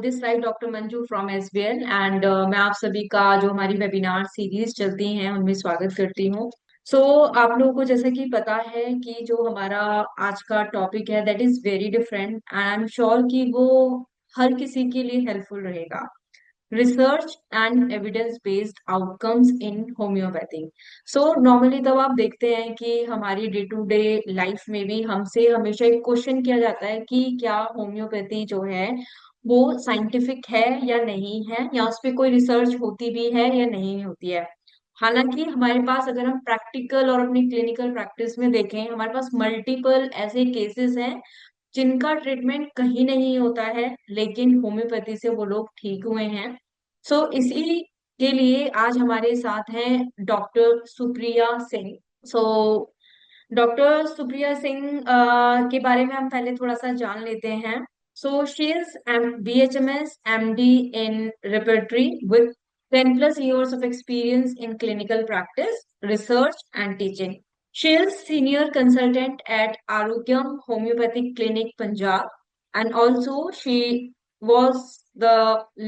This side doctor Manju from SBL and मैं आप सभी का जो हमारी वेबिनार सीरीज चलती हैं उनमें स्वागत करती हूँ। आप लोगों को जैसा कि पता है कि जो हमारा आज का टॉपिक है that is very different and I am sure कि वो हर किसी के लिए हेल्पफुल रहेगा। Research and evidence based outcomes in homeopathy. Normally तब आप देखते हैं कि हमारी डे टू डे लाइफ में भी हमसे हमेशा एक क्वेश्चन किया जाता है कि क्या होम्योपैथी जो है वो साइंटिफिक है या नहीं है, या उस पर कोई रिसर्च होती भी है या नहीं होती है। हालांकि हमारे पास अगर हम प्रैक्टिकल और अपनी क्लिनिकल प्रैक्टिस में देखें, हमारे पास मल्टीपल ऐसे केसेस हैं जिनका ट्रीटमेंट कहीं नहीं होता है, लेकिन होम्योपैथी से वो लोग ठीक हुए हैं। इसी के लिए आज हमारे साथ हैं doctor Supriya Singh. So doctor Supriya Singh के बारे में हम पहले थोड़ा सा जान लेते हैं। She is BHMS MD in repertory with 10 plus years of experience in clinical practice, research and teaching. She is senior consultant at Arogyam Homeopathic Clinic, Punjab, and also she was the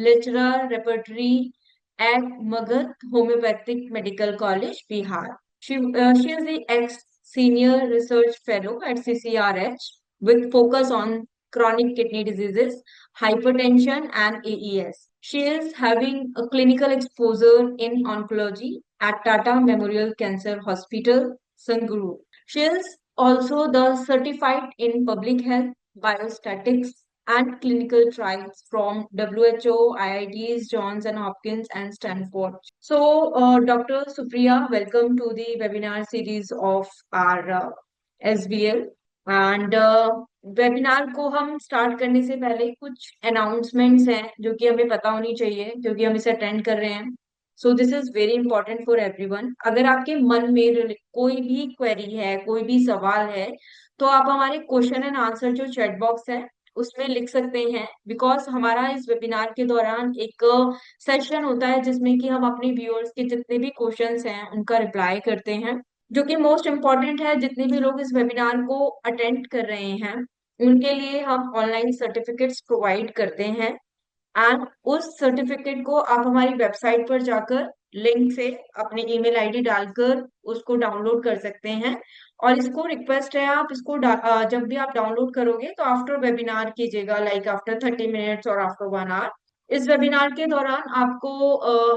lecturer repertory at Magadh Homeopathic Medical College, Bihar. She is the ex-senior research fellow at CCRH with focus on chronic kidney diseases, hypertension, and AES. She is having a clinical exposure in oncology at Tata Memorial Cancer Hospital, Sanguru. She is also the certified in public health, biostatics, and clinical trials from WHO, IITs, Johns and Hopkins, and Stanford. Dr. Supriya, welcome to the webinar series of our SBL. And webinar को हम start करने से पहले कुछ announcements हैं जो कि हमें पता होनी चाहिए क्योंकि हम इसे अटेंड कर रहे हैं। This is very important for everyone. अगर आपके मन में कोई भी क्वेरी है, कोई भी सवाल है, तो आप हमारे क्वेश्चन एंड आंसर जो चैट बॉक्स है उसमें लिख सकते हैं। बिकॉज हमारा इस वेबिनार के दौरान एक सेशन होता है जिसमें कि हम अपने व्यूअर्स के जितने भी क्वेश्चंस हैं उनका रिप्लाई करते हैं, जो कि मोस्ट इम्पॉर्टेंट है। जितने भी लोग इस वेबिनार को अटेंड कर रहे हैं उनके लिए हम ऑनलाइन सर्टिफिकेट्स प्रोवाइड करते हैं, एंड उस सर्टिफिकेट को आप हमारी वेबसाइट पर जाकर लिंक से अपनी ईमेल आईडी डालकर उसको डाउनलोड कर सकते हैं। और इसको रिक्वेस्ट है, आप इसको जब भी आप डाउनलोड करोगे तो आफ्टर वेबिनार कीजिएगा, लाइक आफ्टर 30 मिनट्स और आफ्टर 1 आवर। इस वेबिनार के दौरान आपको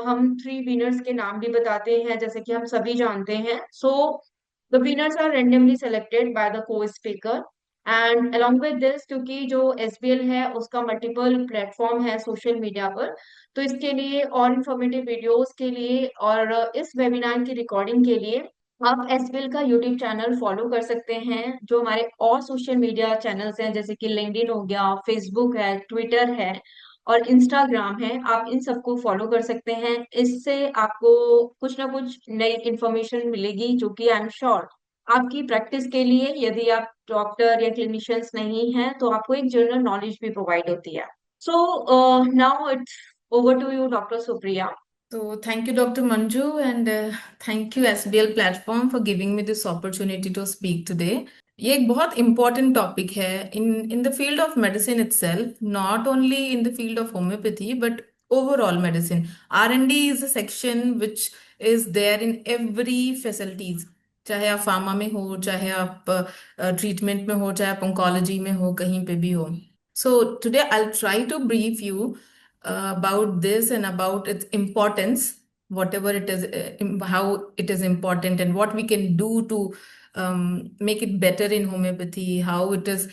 हम 3 विनर्स के नाम भी बताते हैं, जैसे कि हम सभी जानते हैं। The winners are randomly selected by the co speaker, and along with this, क्योंकि जो एसबीएल है उसका मल्टीपल प्लेटफॉर्म है सोशल मीडिया पर, तो इसके लिए और इंफॉर्मेटिव वीडियोस के लिए और इस वेबिनार की रिकॉर्डिंग के लिए आप एसबीएल का यूट्यूब चैनल फॉलो कर सकते हैं। जो हमारे और सोशल मीडिया चैनल्स हैं जैसे कि लिंक्डइन हो गया, फेसबुक है, ट्विटर है और इंस्टाग्राम है, आप इन सबको फॉलो कर सकते हैं। इससे आपको कुछ ना कुछ नई इंफॉर्मेशन मिलेगी जो कि आई एम श्योर आपकी प्रैक्टिस के लिए, यदि आप डॉक्टर या क्लिनिशियंस नहीं हैं तो आपको एक जनरल नॉलेज भी प्रोवाइड होती है। Now it's over to you doctor Supriya. So thank you, Dr. Manju, and thank you SBL platform for giving me this opportunity to speak today. ये एक बहुत important topic है in the field of medicine itself, not only in the field of homeopathy, but overall medicine. R&D is a section which is there in every facilities. चाहे आप pharma में हो, चाहे आप ट्रीटमेंट में हो, चाहे आप ऑन्कोलॉजी में हो, कहीं पे भी हो. So today I'll try to brief you about this and about its importance, whatever it is, how it is important, and what we can do to make it better in homeopathy, how it is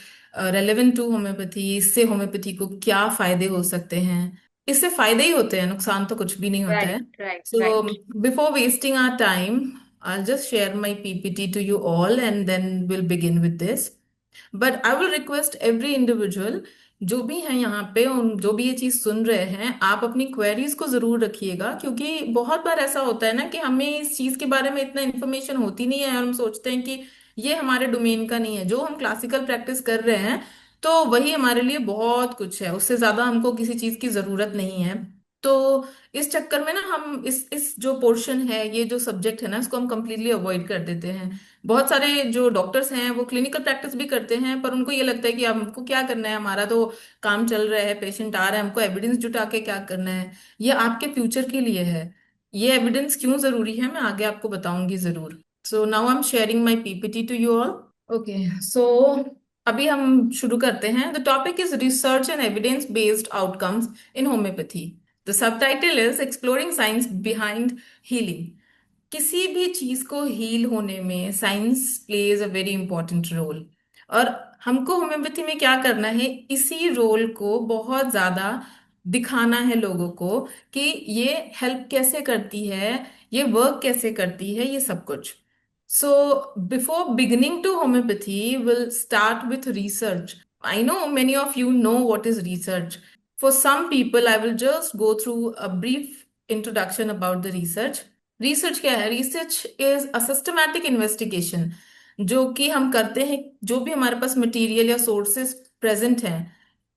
relevant to homeopathy. इससे homeopathy को क्या फायदे हो सकते हैं. इससे फायदे ही होते हैं, नुकसान तो कुछ भी नहीं होता राइट है. Right So right. before wasting our time, I'll just share my PPT to you all and then we'll begin with this. But I will request every individual जो भी हैं यहाँ पे, उन जो भी ये चीज सुन रहे हैं, आप अपनी क्वेरीज को जरूर रखिएगा, क्योंकि बहुत बार ऐसा होता है ना कि हमें इस चीज के बारे में इतना इन्फॉर्मेशन होती नहीं है और हम सोचते हैं कि ये हमारे डोमेन का नहीं है. जो हम क्लासिकल प्रैक्टिस कर रहे हैं तो वही हमारे लिए बहुत कुछ है, उससे ज्यादा हमको किसी चीज की जरूरत नहीं है. तो इस चक्कर में ना हम इस जो पोर्शन है, ये जो सब्जेक्ट है ना, इसको हम कंप्लीटली अवॉइड कर देते हैं। बहुत सारे जो डॉक्टर्स हैं वो क्लिनिकल प्रैक्टिस भी करते हैं, पर उनको ये लगता है कि अब हमको क्या करना है, हमारा तो काम चल रहा है, पेशेंट आ रहा है, हमको एविडेंस जुटा के क्या करना है। ये आपके फ्यूचर के लिए है। ये एविडेंस क्यों जरूरी है मैं आगे आपको बताऊंगी जरूर। So now I am sharing my PPT to you all. Okay, so अभी हम शुरू करते हैं। The topic is research and evidence based outcomes in homeopathy. The subtitle is exploring science behind healing. किसी भी चीज को हील होने में science plays a very important role. और हमको होम्योपैथी में क्या करना है, इसी रोल को बहुत ज्यादा दिखाना है लोगों को कि ये हेल्प कैसे करती है, ये वर्क कैसे करती है, ये सब कुछ। So before beginning to homeopathy will start with research. I know many of you know what is research. For some people, I will just go through a brief introduction about the research. Research क्या है? Research is a systematic investigation, जो कि हम करते हैं जो भी हमारे पास मटेरियल या सोर्सेस प्रेजेंट हैं,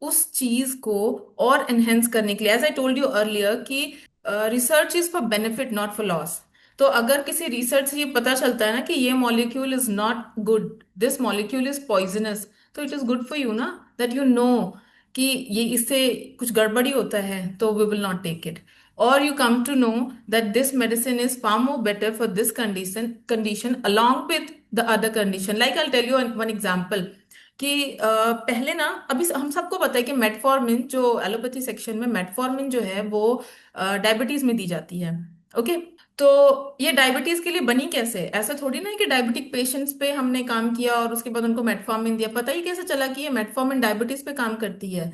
उस चीज को और एनहेंस करने के लिए। As I told you earlier कि research is for benefit not for loss. तो अगर किसी रिसर्च से ये पता चलता है ना कि ये molecule is not good, this molecule is poisonous, तो it is good for you ना, दैट यू नो कि ये इससे कुछ गड़बड़ी होता है, तो we will not take it. or you come to know that this medicine is far more better for this condition along with the other condition. Like I'll tell you one example कि पहले ना, अभी हम सबको पता है कि metformin, जो एलोपैथी सेक्शन में मेटफॉर्मिन जो है वो डायबिटीज में दी जाती है। ओके, तो ये डायबिटीज के लिए बनी कैसे? ऐसा थोड़ी ना है कि डायबिटिक पेशेंट्स पे हमने काम किया और उसके बाद उनको मेटफॉर्मिन दिया। पता ही कैसे चला कि ये मेटफॉर्मिन डायबिटीज पे काम करती है?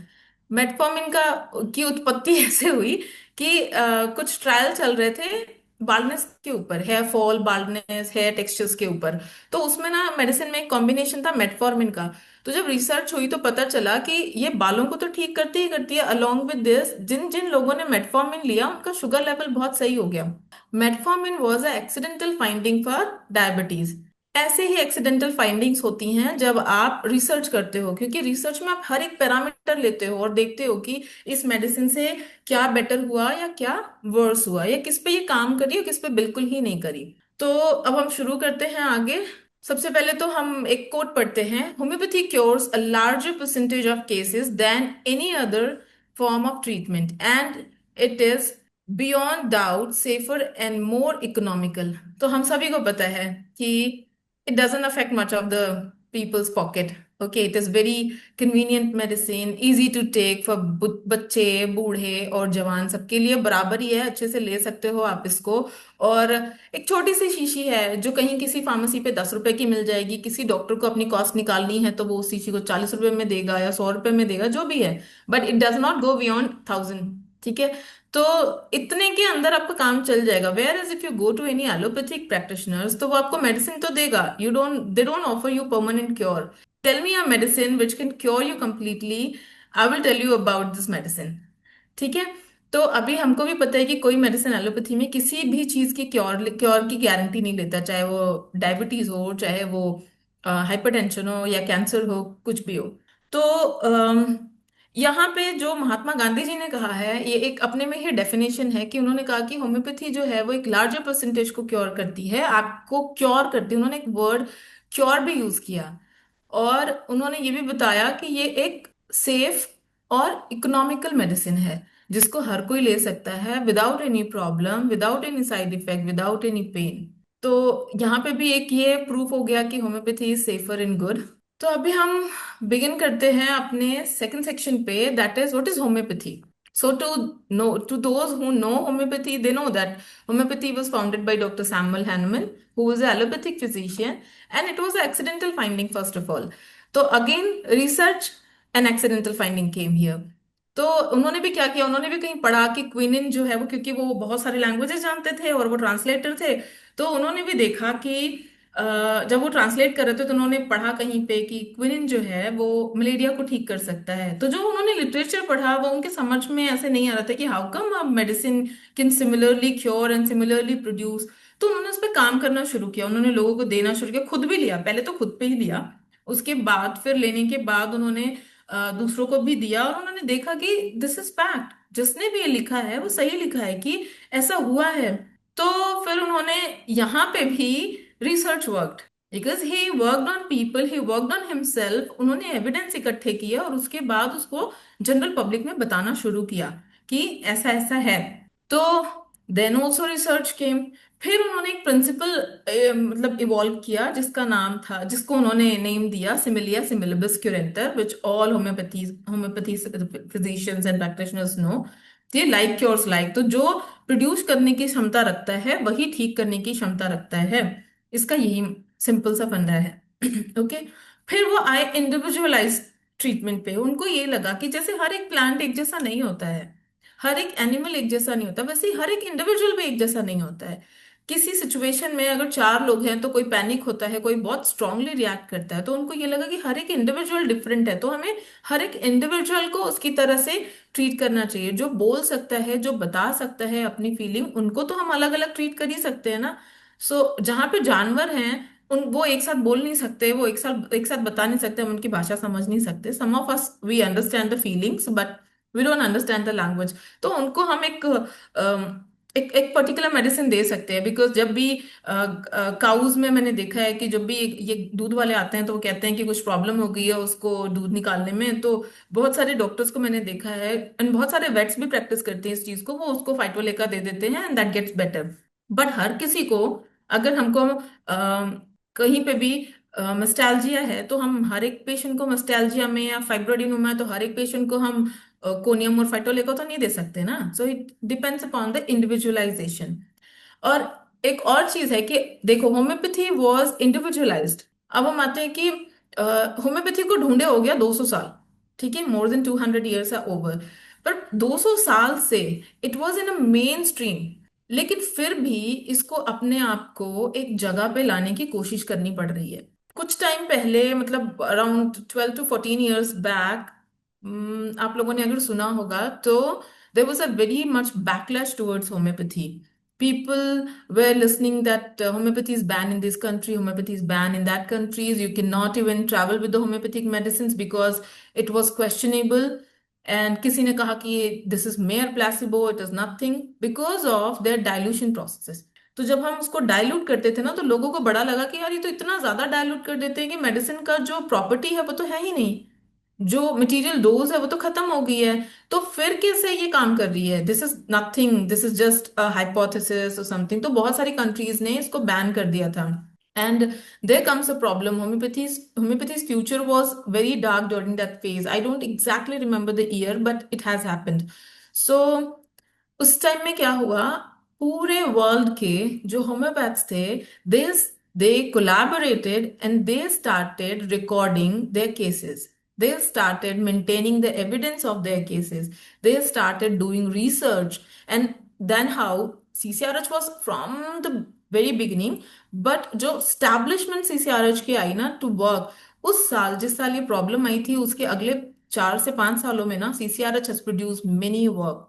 मेटफॉर्मिन का की उत्पत्ति ऐसे हुई कि कुछ ट्रायल चल रहे थे बाल्डनेस के ऊपर, hair fall, baldness, hair textures के ऊपर। तो उसमें ना मेडिसिन में एक कॉम्बिनेशन था मेटफॉर्मिन का। तो जब रिसर्च हुई तो पता चला कि ये बालों को तो ठीक करती ही करती है, अलोंग विद दिस जिन जिन लोगों ने मेटफॉर्मिन लिया उनका शुगर लेवल बहुत सही हो गया। Metformin was a accidental finding for diabetes. ऐसे ही एक्सीडेंटल फाइंडिंग्स होती हैं जब आप रिसर्च करते हो, क्योंकि रिसर्च में आप हर एक पैरामीटर लेते हो और देखते हो कि इस मेडिसिन से क्या बेटर हुआ या क्या वर्स हुआ, या किस पे ये काम करी और किस पे बिल्कुल ही नहीं करी। तो अब हम शुरू करते हैं आगे। सबसे पहले तो हम एक कोट पढ़ते हैं। Homeopathy cures a larger percentage of cases than any other form of treatment and it is beyond doubt safer and more economical. तो हम सभी को पता है कि it doesn't affect much of the people's pocket. Okay, it is very convenient medicine, easy to take for बच्चे, बूढ़े और जवान, सबके लिए बराबर ही है, अच्छे से ले सकते हो आप इसको। और एक छोटी सी शीशी है जो कहीं किसी फार्मेसी पे 10 रुपए की मिल जाएगी। किसी डॉक्टर को अपनी कॉस्ट निकालनी है तो वो उस शीशी को 40 रुपए में देगा या 100 रुपए में देगा, जो भी है, but it does not go beyond 1000। ठीक है, तो इतने के अंदर आपका काम चल जाएगा। Whereas if you go to any allopathic practitioners, तो वो आपको मेडिसिन तो देगा, you don't they don't offer you permanent cure. Tell me a medicine which can cure you completely, I will tell you about this medicine. ठीक है, तो अभी हमको भी पता है कि कोई मेडिसिन एलोपैथी में किसी भी चीज की क्योर क्योर की गारंटी नहीं लेता, चाहे वो डायबिटीज हो, चाहे वो हाइपरटेंशन हो या कैंसर हो, कुछ भी हो। तो यहाँ पे जो महात्मा गांधी जी ने कहा है, ये एक अपने में ही डेफिनेशन है कि उन्होंने कहा कि होम्योपैथी जो है वो एक लार्जर परसेंटेज को क्योर करती है, आपको क्योर करती है। उन्होंने एक वर्ड क्योर भी यूज किया, और उन्होंने ये भी बताया कि ये एक सेफ और इकोनॉमिकल मेडिसिन है जिसको हर कोई ले सकता है, without any problem, without any side effect, without any pain. तो यहाँ पे भी एक ये प्रूफ हो गया कि homeopathy is safer in good. तो अभी हम बिगिन करते हैं अपने सेकंड सेक्शन पे, that is what is homeopathy. So to those who know homeopathy, they know that homeopathy was founded by Dr. Samuel Hahnemann, who was an allopathic physician, and it was an accidental finding first of all. तो again research and accidental finding came here. तो उन्होंने भी क्या किया, उन्होंने भी कहीं पढ़ा कि क्विनिन जो है वो, क्योंकि वो बहुत सारे लैंग्वेजेस जानते थे और वो ट्रांसलेटर थे, तो उन्होंने भी देखा कि जब वो ट्रांसलेट कर रहे थे तो उन्होंने पढ़ा कहीं पे कि क्विनिन जो है वो मलेरिया को ठीक कर सकता है। तो जो उन्होंने लिटरेचर पढ़ा वो उनके समझ में ऐसे नहीं आ रहा था कि how come a medicine can similarly cure and similarly produce. तो उन्होंने उस पर काम करना शुरू किया, उन्होंने लोगों को देना शुरू किया, खुद भी लिया, पहले तो खुद पे ही लिया, उसके बाद फिर लेने के बाद उन्होंने दूसरों को भी दिया, और उन्होंने देखा कि दिस इज फैक्ट, जिसने भी ये लिखा है वो सही लिखा है कि ऐसा हुआ है। तो फिर उन्होंने यहाँ पे भी research worked, because he worked on people, he worked on himself. उन्होंने एविडेंस इकट्ठे किया और उसके बाद उसको जनरल पब्लिक में बताना शुरू किया कि ऐसा ऐसा है। तो देन ऑल्सो रिसर्च केम। फिर उन्होंने एक प्रिंसिपल मतलब इवॉल्व किया, जिसका नाम था, जिसको उन्होंने नेम दिया similia similibus curentur, which all homeopathy physicians and practitioners know. ये लाइक क्योर्स लाइक, तो जो प्रोड्यूस करने की क्षमता रखता है वही ठीक करने की क्षमता रखता है। इसका यही सिंपल सा फंडा है। ओके। फिर वो आए इंडिविजुअलाइज ट्रीटमेंट पे। उनको ये लगा कि जैसे हर एक प्लांट एक जैसा नहीं होता है, हर एक एनिमल एक जैसा नहीं होता, वैसे ही हर एक इंडिविजुअल भी एक जैसा नहीं होता है। किसी सिचुएशन में अगर चार लोग हैं तो कोई पैनिक होता है, कोई बहुत स्ट्रांगली रिएक्ट करता है, तो उनको ये लगा कि हर एक इंडिविजुअल डिफरेंट है, तो हमें हर एक इंडिविजुअल को उसकी तरह से ट्रीट करना चाहिए। जो बोल सकता है, जो बता सकता है अपनी फीलिंग, उनको तो हम अलग अलग ट्रीट कर ही सकते हैं ना। सो जहाँ पे जानवर हैं, उन वो एक साथ बोल नहीं सकते, वो एक साथ बता नहीं सकते, हम उनकी भाषा समझ नहीं सकते। Some of us we understand the feelings but we don't understand the language. तो उनको हम एक पर्टिकुलर मेडिसिन दे सकते हैं। बिकॉज जब भी काउज में मैंने देखा है कि जब भी ये दूध वाले आते हैं तो वो कहते हैं कि कुछ प्रॉब्लम हो गई है उसको दूध निकालने में, तो बहुत सारे डॉक्टर्स को मैंने देखा है, एंड बहुत सारे वेट्स भी प्रैक्टिस करते हैं इस चीज को, वो उसको फाइटोलेका दे देते हैं and that gets better. But हर किसी को, अगर हमको कहीं पे भी मस्टैल्जिया है, तो हम हर एक पेशेंट को मस्टैल्जिया में, या फाइब्रोडिनोमा है तो हर एक पेशेंट को हम कोनियम और फाइटोलेका तो नहीं दे सकते ना। So it depends upon the individualisation. और एक और चीज है कि देखो, होम्योपैथी वाज इंडिविजुअलाइज्ड। अब हम आते हैं कि होम्योपैथी को ढूंढे हो गया 200 साल, ठीक है, more than 200 years are over. पर 200 साल से it was in a main stream, लेकिन फिर भी इसको अपने आप को एक जगह पे लाने की कोशिश करनी पड़ रही है। कुछ टाइम पहले, मतलब अराउंड 12 to 14 years बैक, आप लोगों ने अगर सुना होगा तो there was a very much backlash towards homeopathy. People were listening that homeopathy is banned in this country, homeopathy is banned in that countries. You cannot even travel with the homeopathic medicines because it was questionable. And किसी ने कहा कि this is mere placebo, it is nothing because of their dilution processes. तो जब हम उसको dilute करते थे ना, तो लोगों को बड़ा लगा कि यार ये तो इतना ज्यादा डाइल्यूट कर देते हैं कि मेडिसिन का जो प्रॉपर्टी है वो तो है ही नहीं, जो मटेरियल डोज है वो तो खत्म हो गई है। तो फिर कैसे ये काम कर रही है, this is nothing, this is just a hypothesis और समथिंग। तो बहुत सारी कंट्रीज ने इसको बैन कर दिया था। And there comes a problem, homeopathy's future was very dark during that phase. I don't exactly remember the year but it has happened. So उस टाइम में क्या हुआ, पूरे वर्ल्ड के जो होम्योपैथ्स थे, they they collaborated and they started recording their cases, they started maintaining the evidence of their cases, they started doing research. And then how CCRH was from the very beginning, but जो establishment CCRH की आई ना to work, उस साल जिस साल ये problem आई थी उसके अगले 4 से 5 सालों में ना CCRH has produced many work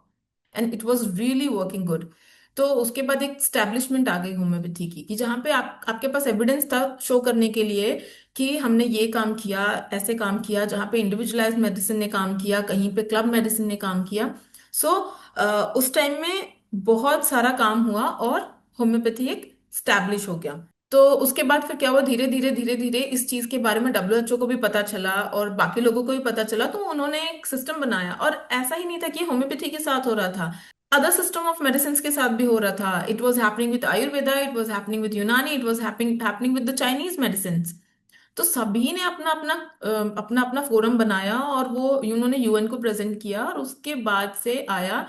and it was really working good. तो उसके बाद एक स्टैब्लिशमेंट आ गई होम्योपैथी की, कि जहाँ पे आपके पास एविडेंस था शो करने के लिए कि हमने ये काम किया, ऐसे काम किया, जहाँ पे इंडिविजुअलाइज्ड मेडिसिन ने काम किया, कहीं पे क्लब मेडिसिन ने काम किया। सो उस टाइम में बहुत सारा काम हुआ और होम्योपैथी एक स्टैब्लिश हो गया। तो उसके बाद फिर क्या हुआ, धीरे धीरे धीरे धीरे इस चीज के बारे में WHO को भी पता चला और बाकी लोगों को भी पता चला, तो उन्होंने एक सिस्टम बनाया। और ऐसा ही नहीं था कि होम्योपैथी के साथ हो रहा था, अदर सिस्टम ऑफ मेडिसिन के साथ भी हो रहा था। It was happening with Ayurveda, it was happening with Unani, it was happening with the Chinese medicine. तो सभी ने अपना अपना अपना अपना फोरम बनाया और वो उन्होंने UN को प्रेजेंट किया, और उसके बाद से आया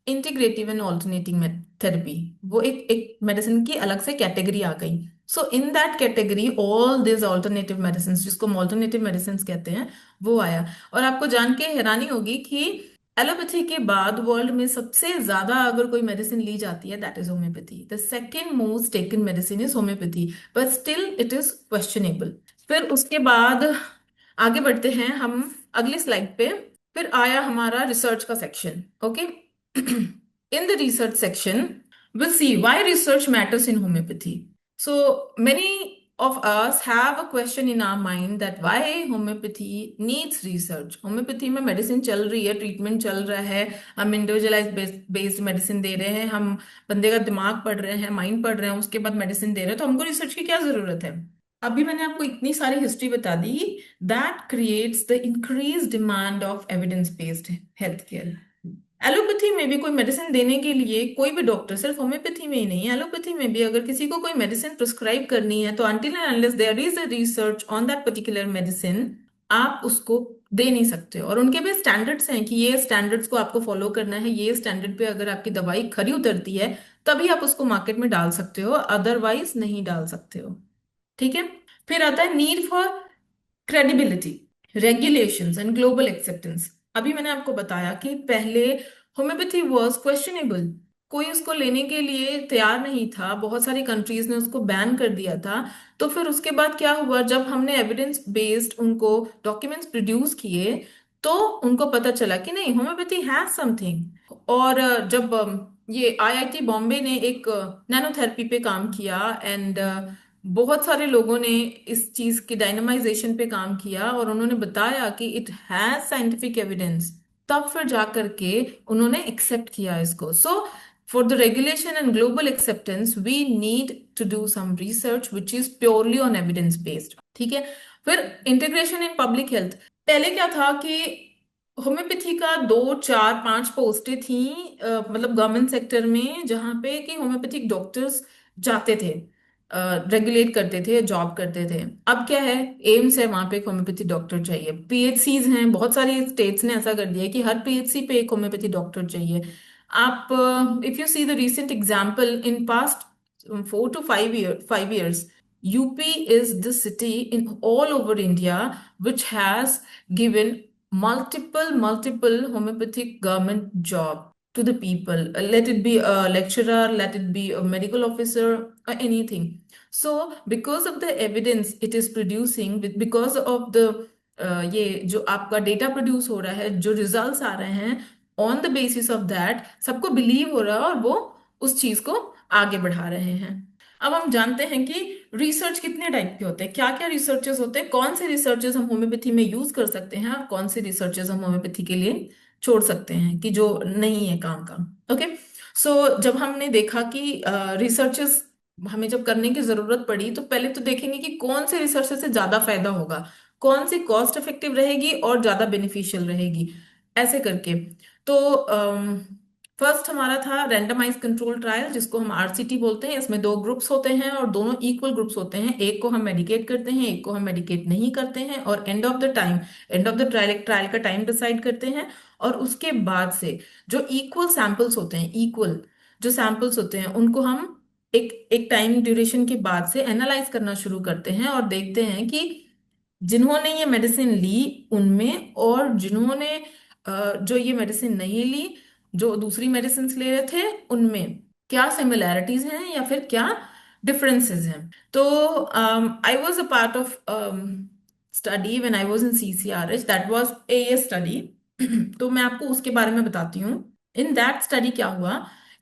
इंटीग्रेटिव एंड ऑल्टरनेटिव थेरेपी। वो एक एक मेडिसिन की अलग से कैटेगरी आ गई। So in that category all this alternative medicine, जिसको ऑल्टरनेटिव मेडिसिन कहते हैं, वो आया। और आपको जान के हैरानी होगी कि एलोपैथी के बाद वर्ल्ड में सबसे ज्यादा अगर कोई मेडिसिन ली जाती है, that is homeopathy. The second most taken medicine is homeopathy, but still it is questionable. फिर उसके बाद आगे बढ़ते हैं हम अगली स्लाइड पे। फिर आया हमारा रिसर्च का section. Okay. In the research section we'll see why research matters in homeopathy. So many of us have a question in our mind that why homeopathy needs research. Homeopathy में medicine चल रही है, treatment चल रहा है, हम individualise based medicine दे रहे हैं, हम बंदे का दिमाग पढ़ रहे हैं, माइंड पढ़ रहे हैं, उसके बाद मेडिसिन दे रहे हैं, तो हमको रिसर्च की क्या जरूरत है? अभी मैंने आपको इतनी सारी हिस्ट्री बता दी, that creates the increase demand of evidence based health care. Allopathy में भी कोई मेडिसिन देने के लिए कोई भी डॉक्टर, सिर्फ होम्योपैथी में ही नहीं, एलोपैथी में भी अगर किसी को कोई मेडिसिन प्रिस्क्राइब करनी है तो until and unless there is a research on that particular medicine, आप उसको दे नहीं सकते हो। और उनके भी स्टैंडर्ड्स हैं कि ये स्टैंडर्ड्स को आपको फॉलो करना है, ये स्टैंडर्ड पे अगर आपकी दवाई खरी उतरती है तभी आप उसको मार्केट में डाल सकते हो, अदरवाइज नहीं डाल सकते हो। ठीक है। फिर आता है need for credibility, regulations and global acceptance. अभी मैंने आपको बताया कि पहले होम्योपैथी वाज क्वेश्चनेबल, कोई उसको लेने के लिए तैयार नहीं था, बहुत सारी कंट्रीज ने उसको बैन कर दिया था। तो फिर उसके बाद क्या हुआ, जब हमने एविडेंस बेस्ड उनको डॉक्यूमेंट्स प्रोड्यूस किए तो उनको पता चला कि नहीं, होम्योपैथी हैज समथिंग। और जब ये आईआईटी बॉम्बे ने एक नैनोथेरेपी पे काम किया एंड बहुत सारे लोगों ने इस चीज की डायनामाइजेशन पे काम किया और उन्होंने बताया कि इट हैज साइंटिफिक एविडेंस, तब फिर जा करके उन्होंने एक्सेप्ट किया इसको। So for the regulation and global acceptance we need to do some research which is purely on evidence based. ठीक है। फिर इंटीग्रेशन इन पब्लिक हेल्थ। पहले क्या था कि होम्योपैथी का 2 4 5 पोस्टें थी, मतलब गवर्नमेंट सेक्टर में, जहाँ पे कि होम्योपैथिक डॉक्टर्स जाते थे, रेगुलेट करते थे, जॉब करते थे। अब क्या है, एम्स है, वहां पे एक होम्योपैथी डॉक्टर चाहिए। पीएचसीज हैं, बहुत सारी स्टेट्स ने ऐसा कर दिया है कि हर पीएचसी पे एक होम्योपैथी डॉक्टर चाहिए। आप if you see the recent example in past 4 to 5 years, UP is the city in all over India which has given multiple homeopathic government job to the people. Let it be a lecturer, let it be a medical officer, or anything. So because of the evidence it is producing, because of the ये जो आपका data produce हो रहा है, जो results आ रहे हैं, on the basis of that सबको बिलीव हो रहा है और वो उस चीज को आगे बढ़ा रहे हैं। अब हम जानते हैं कि रिसर्च कितने टाइप के होते हैं, क्या क्या रिसर्चेस होते हैं, कौन से रिसर्चेस हम होम्योपैथी में यूज कर सकते हैं और कौन से रिसर्चेस हम होम्योपैथी के लिए छोड़ सकते हैं कि जो नहीं है काम का। ओके। सो जब हमने देखा कि रिसर्चेस हमें जब करने की जरूरत पड़ी, तो पहले तो देखेंगे कि कौन से रिसर्च से ज्यादा फायदा होगा, कौन सी कॉस्ट इफेक्टिव रहेगी और ज्यादा बेनिफिशियल रहेगी, ऐसे करके। तो फर्स्ट हमारा था रैंडमाइज कंट्रोल ट्रायल, जिसको हम आरसीटी बोलते हैं। इसमें 2 ग्रुप्स होते हैं और दोनों इक्वल ग्रुप्स होते हैं, एक को हम मेडिकेट करते हैं, एक को हम मेडिकेट नहीं करते हैं, और end of the trial trial का टाइम डिसाइड करते हैं। और उसके बाद से जो इक्वल सैंपल्स होते हैं, इक्वल जो सैंपल्स होते हैं, उनको हम एक एक टाइम ड्यूरेशन के बाद से एनालाइज करना शुरू करते हैं और देखते हैं कि जिन्होंने ये मेडिसिन ली उनमें और जिन्होंने जो ये मेडिसिन नहीं ली, जो दूसरी मेडिसिन ले रहे थे, उनमें क्या सिमिलैरिटीज हैं या फिर क्या डिफरेंसेस हैं। तो I was a part of study when I was in CCRH, that was a study. तो मैं आपको उसके बारे में बताती हूँ। इन दैट स्टडी क्या हुआ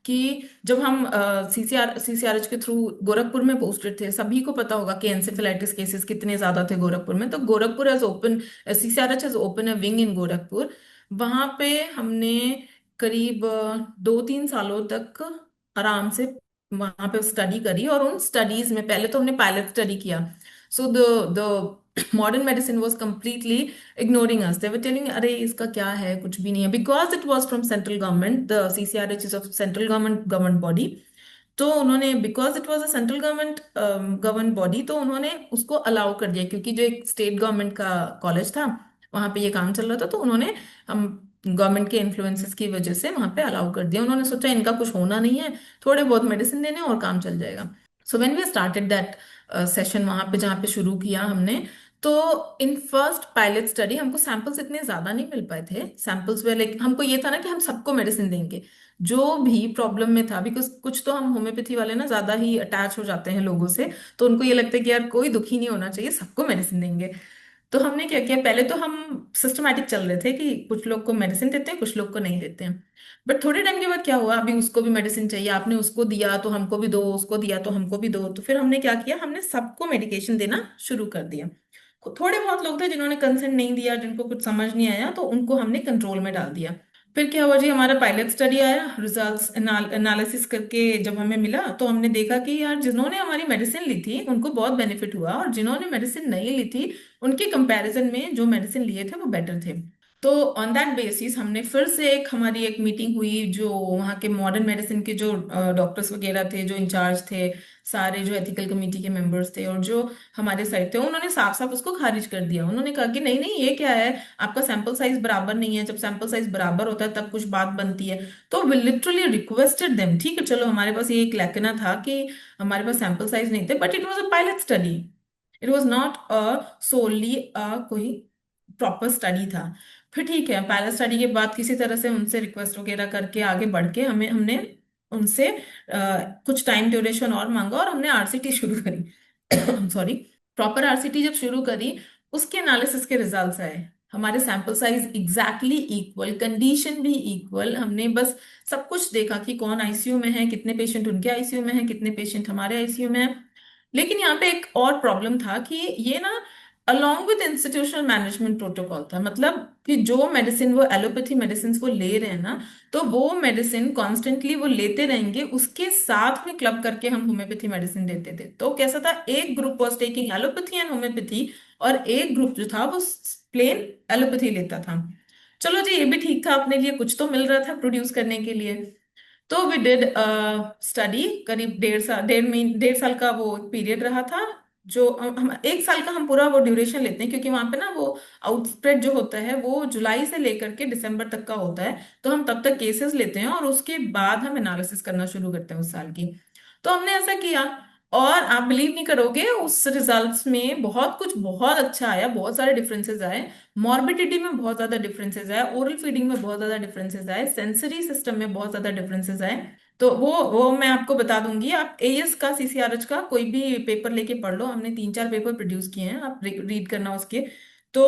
कि जब हम CCRH के थ्रू गोरखपुर में पोस्टेड थे, सभी को पता होगा कि एंसेफेलाइटिस केसेस कितने ज्यादा थे गोरखपुर में। तो Gorakhpur has open, CCRH has open a wing in Gorakhpur. वहां पे हमने करीब 2 3 सालों तक आराम से वहां पे स्टडी करी, और उन स्टडीज में पहले तो हमने पायलट स्टडी किया। So the modern medicine was completely ignoring us, they were telling अरे इसका क्या है, कुछ भी नहीं है, because it was from central government, the CCRH is of central government body. तो उन्होंने, because it was a central government government body, तो उन्होंने उसको अलाउ कर दिया, क्योंकि जो एक स्टेट गवर्नमेंट का कॉलेज था वहां पे ये काम चल रहा था, तो उन्होंने हम गवर्नमेंट के इन्फ्लुएंसेस की वजह से वहां पे अलाउ कर दिया। उन्होंने सोचा इनका कुछ होना नहीं है, थोड़े बहुत मेडिसिन देने और काम चल जाएगा। So when we started that session, वहां पे जहाँ पे शुरू किया हमने, तो इन फर्स्ट पायलट स्टडी हमको सैंपल्स इतने ज्यादा नहीं मिल पाए थे। सैंपल्स में लाइक हमको ये था ना कि हम सबको मेडिसिन देंगे जो भी प्रॉब्लम में था, बिकॉज कुछ तो हम होम्योपैथी वाले ना ज्यादा ही अटैच हो जाते हैं लोगों से, तो उनको ये लगता है कि यार कोई दुखी नहीं होना चाहिए, सबको मेडिसिन देंगे। तो हमने क्या किया, पहले तो हम सिस्टमैटिक चल रहे थे कि कुछ लोग को मेडिसिन देते हैं, कुछ लोग को नहीं देते हैं। बट थोड़े टाइम के बाद क्या हुआ, अभी उसको भी मेडिसिन चाहिए, आपने उसको दिया तो हमको भी दो, उसको दिया तो हमको भी दो। तो फिर हमने क्या किया, हमने सबको मेडिकेशन देना शुरू कर दिया। थोड़े बहुत लोग थे जिन्होंने कंसेंट नहीं दिया, जिनको कुछ समझ नहीं आया, तो उनको हमने कंट्रोल में डाल दिया। फिर क्या हुआ जी, हमारा पायलट स्टडी आया, रिजल्ट्स एनालिसिस करके जब हमें मिला तो हमने देखा कि यार जिन्होंने हमारी मेडिसिन ली थी उनको बहुत बेनिफिट हुआ, और जिन्होंने मेडिसिन नहीं ली थी उनके कंपैरिजन में जो मेडिसिन लिए थे वो बेटर थे। तो ऑन दैट बेसिस हमने फिर से हमारी एक मीटिंग हुई, जो वहाँ के मॉडर्न मेडिसिन के जो डॉक्टर्स वगैरह थे, जो इंचार्ज थे, सारे जो एथिकल कमेटी के मेंबर्स थे और जो हमारे साइड थे, उन्होंने साफ साफ उसको खारिज कर दिया। उन्होंने कहा कि नहीं नहीं, ये क्या है, आपका सैंपल साइज बराबर नहीं है, जब सैंपल साइज बराबर होता है तब कुछ बात बनती है। तो वी लिटरली रिक्वेस्टेड देम, ठीक है चलो हमारे पास ये एक लेकिना था कि हमारे पास सैंपल साइज नहीं थे, but it was a pilot study, it was not a solely a कोई प्रॉपर स्टडी था। फिर ठीक है, पायलट स्टडी के बाद किसी तरह से उनसे रिक्वेस्ट वगैरह करके आगे बढ़ के हमें हमने उनसे कुछ टाइम ड्यूरेशन और मांगा, और हमने आरसीटी शुरू करी सॉरी, प्रॉपर आरसीटी जब शुरू करी, उसके एनालिसिस के रिजल्ट्स आए, हमारे sample size exactly equal, condition भी इक्वल। हमने बस सब कुछ देखा कि कौन आईसीयू में है, कितने पेशेंट उनके आईसीयू में है, कितने पेशेंट हमारे आईसीयू में है। लेकिन यहाँ पे एक और प्रॉब्लम था कि ये ना along with institutional management protocol था, मतलब कि जो मेडिसिन वो एलोपैथी मेडिसिन वो ले रहे हैं ना, तो वो मेडिसिन कॉन्स्टेंटली वो लेते रहेंगे, उसके साथ में क्लब करके हम होम्योपैथी मेडिसिन देते थे। तो कैसा था, एक group was taking allopathy and homeopathy, और एक ग्रुप जो था वो प्लेन एलोपैथी लेता था। चलो जी, ये भी ठीक था, अपने लिए कुछ तो मिल रहा था प्रोड्यूस करने के लिए। तो वी डिड स्टडी, करीब 1.5 साल, 1.5 साल का वो पीरियड रहा था। जो हम 1 साल का हम पूरा वो ड्यूरेशन लेते हैं, क्योंकि वहां पे ना वो आउटस्प्रेड जो होता है वो जुलाई से लेकर के दिसंबर तक का होता है। तो हम तब तक केसेस लेते हैं और उसके बाद हम एनालिसिस करना शुरू करते हैं उस साल की। तो हमने ऐसा किया, और आप बिलीव नहीं करोगे, उस रिजल्ट्स में बहुत कुछ बहुत अच्छा आया, बहुत सारे डिफरेंसेस आए। मॉर्बिडिटी में बहुत ज्यादा डिफरेंसेस आए, ओरल फीडिंग में बहुत ज्यादा डिफरेंसेस आए, सेंसरी सिस्टम में बहुत ज्यादा डिफरेंसेस आए। तो वो मैं आपको बता दूंगी, आप एएस का सीसीआरएच का कोई भी पेपर लेके पढ़ लो, हमने 3-4 पेपर प्रोड्यूस किए हैं, आप रीड करना उसके। तो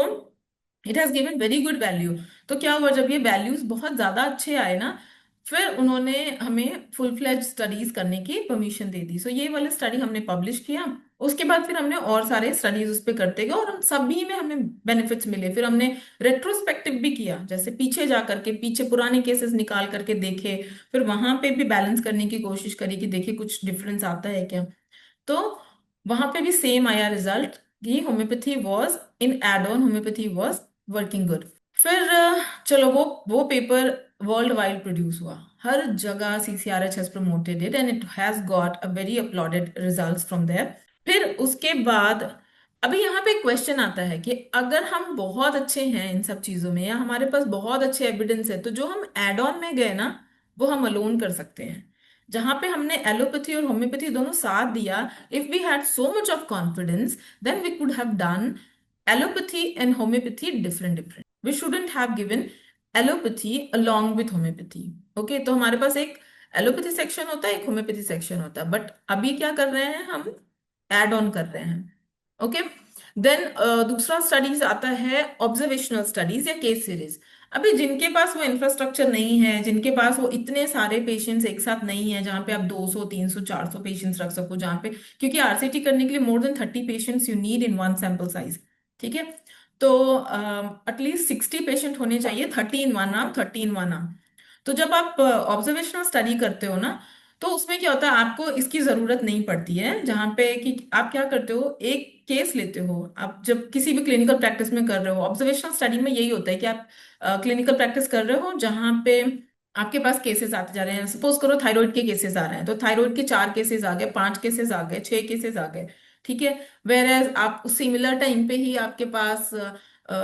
it has given very good value. तो क्या हुआ, जब ये वैल्यूज बहुत ज्यादा अच्छे आए ना, फिर उन्होंने हमें फुल फ्लेज स्टडीज करने की परमिशन दे दी। सो ये वाला स्टडी हमने पब्लिश किया। उसके बाद फिर हमने और सारे स्टडीज उस पर करते गए, और हम सभी में हमें बेनिफिट्स मिले। फिर हमने रेट्रोस्पेक्टिव भी किया, जैसे पीछे जा करके पीछे पुराने केसेस निकाल करके देखे, फिर वहां पे भी बैलेंस करने की कोशिश करी कि देखिए कुछ डिफरेंस आता है क्या। तो वहां पे भी सेम आया रिजल्ट कि homeopathy was in add on, homeopathy was working good. फिर चलो वो पेपर वर्ल्ड वाइड प्रोड्यूस हुआ, हर जगह CCRH has promoted it and it has got a very uploaded results from there. फिर उसके बाद अभी यहाँ पे क्वेश्चन आता है कि अगर हम बहुत अच्छे हैं इन सब चीजों में, या हमारे पास बहुत अच्छे एविडेंस है, तो जो हम एड ऑन में गए ना, वो हम अलोन कर सकते हैं। जहां पे हमने एलोपैथी और होम्योपैथी दोनों साथ दिया, if we had so much of confidence, then we could have done allopathy and homeopathy different different. We shouldn't have given allopathy along with homeopathy. Okay, तो हमारे पास एक एलोपैथी सेक्शन होता है, एक होम्योपैथी सेक्शन होता है, बट अभी क्या कर रहे हैं हम, एड ऑन कर रहे हैं। ओके, देन दूसरा स्टडीज आता है ऑब्जर्वेशनल स्टडीज या केस सीरीज। अभी जिनके पास वो इंफ्रास्ट्रक्चर नहीं है, जिनके पास वो इतने सारे पेशेंट्स एक साथ नहीं है, जहाँ पे आप 200 300 400 पेशेंट्स रख सको, जहाँ पे, क्योंकि आरसीटी करने के लिए more than 30 patients you need in one sample size, ठीक है। तो एटलीस्ट 60 पेशेंट होने चाहिए, 30 in one arm, 30 in one arm. तो जब आप ऑब्जर्वेशनल स्टडी करते हो ना, तो उसमें क्या होता है, आपको इसकी जरूरत नहीं पड़ती है, जहां पे कि आप क्या करते हो, एक केस लेते हो। आप जब किसी भी क्लिनिकल प्रैक्टिस में कर रहे हो, ऑब्जर्वेशनल स्टडी में यही होता है कि आप क्लिनिकल प्रैक्टिस कर रहे हो जहां पे आपके पास केसेस आते जा रहे हैं। सपोज करो थायराइड के केसेस आ रहे हैं, तो थायराइड के 4 केसेस आ गए, 5 केसेस आ गए, 6 केसेस आ गए, ठीक है। वेर एज आप सिमिलर टाइम पे ही आपके पास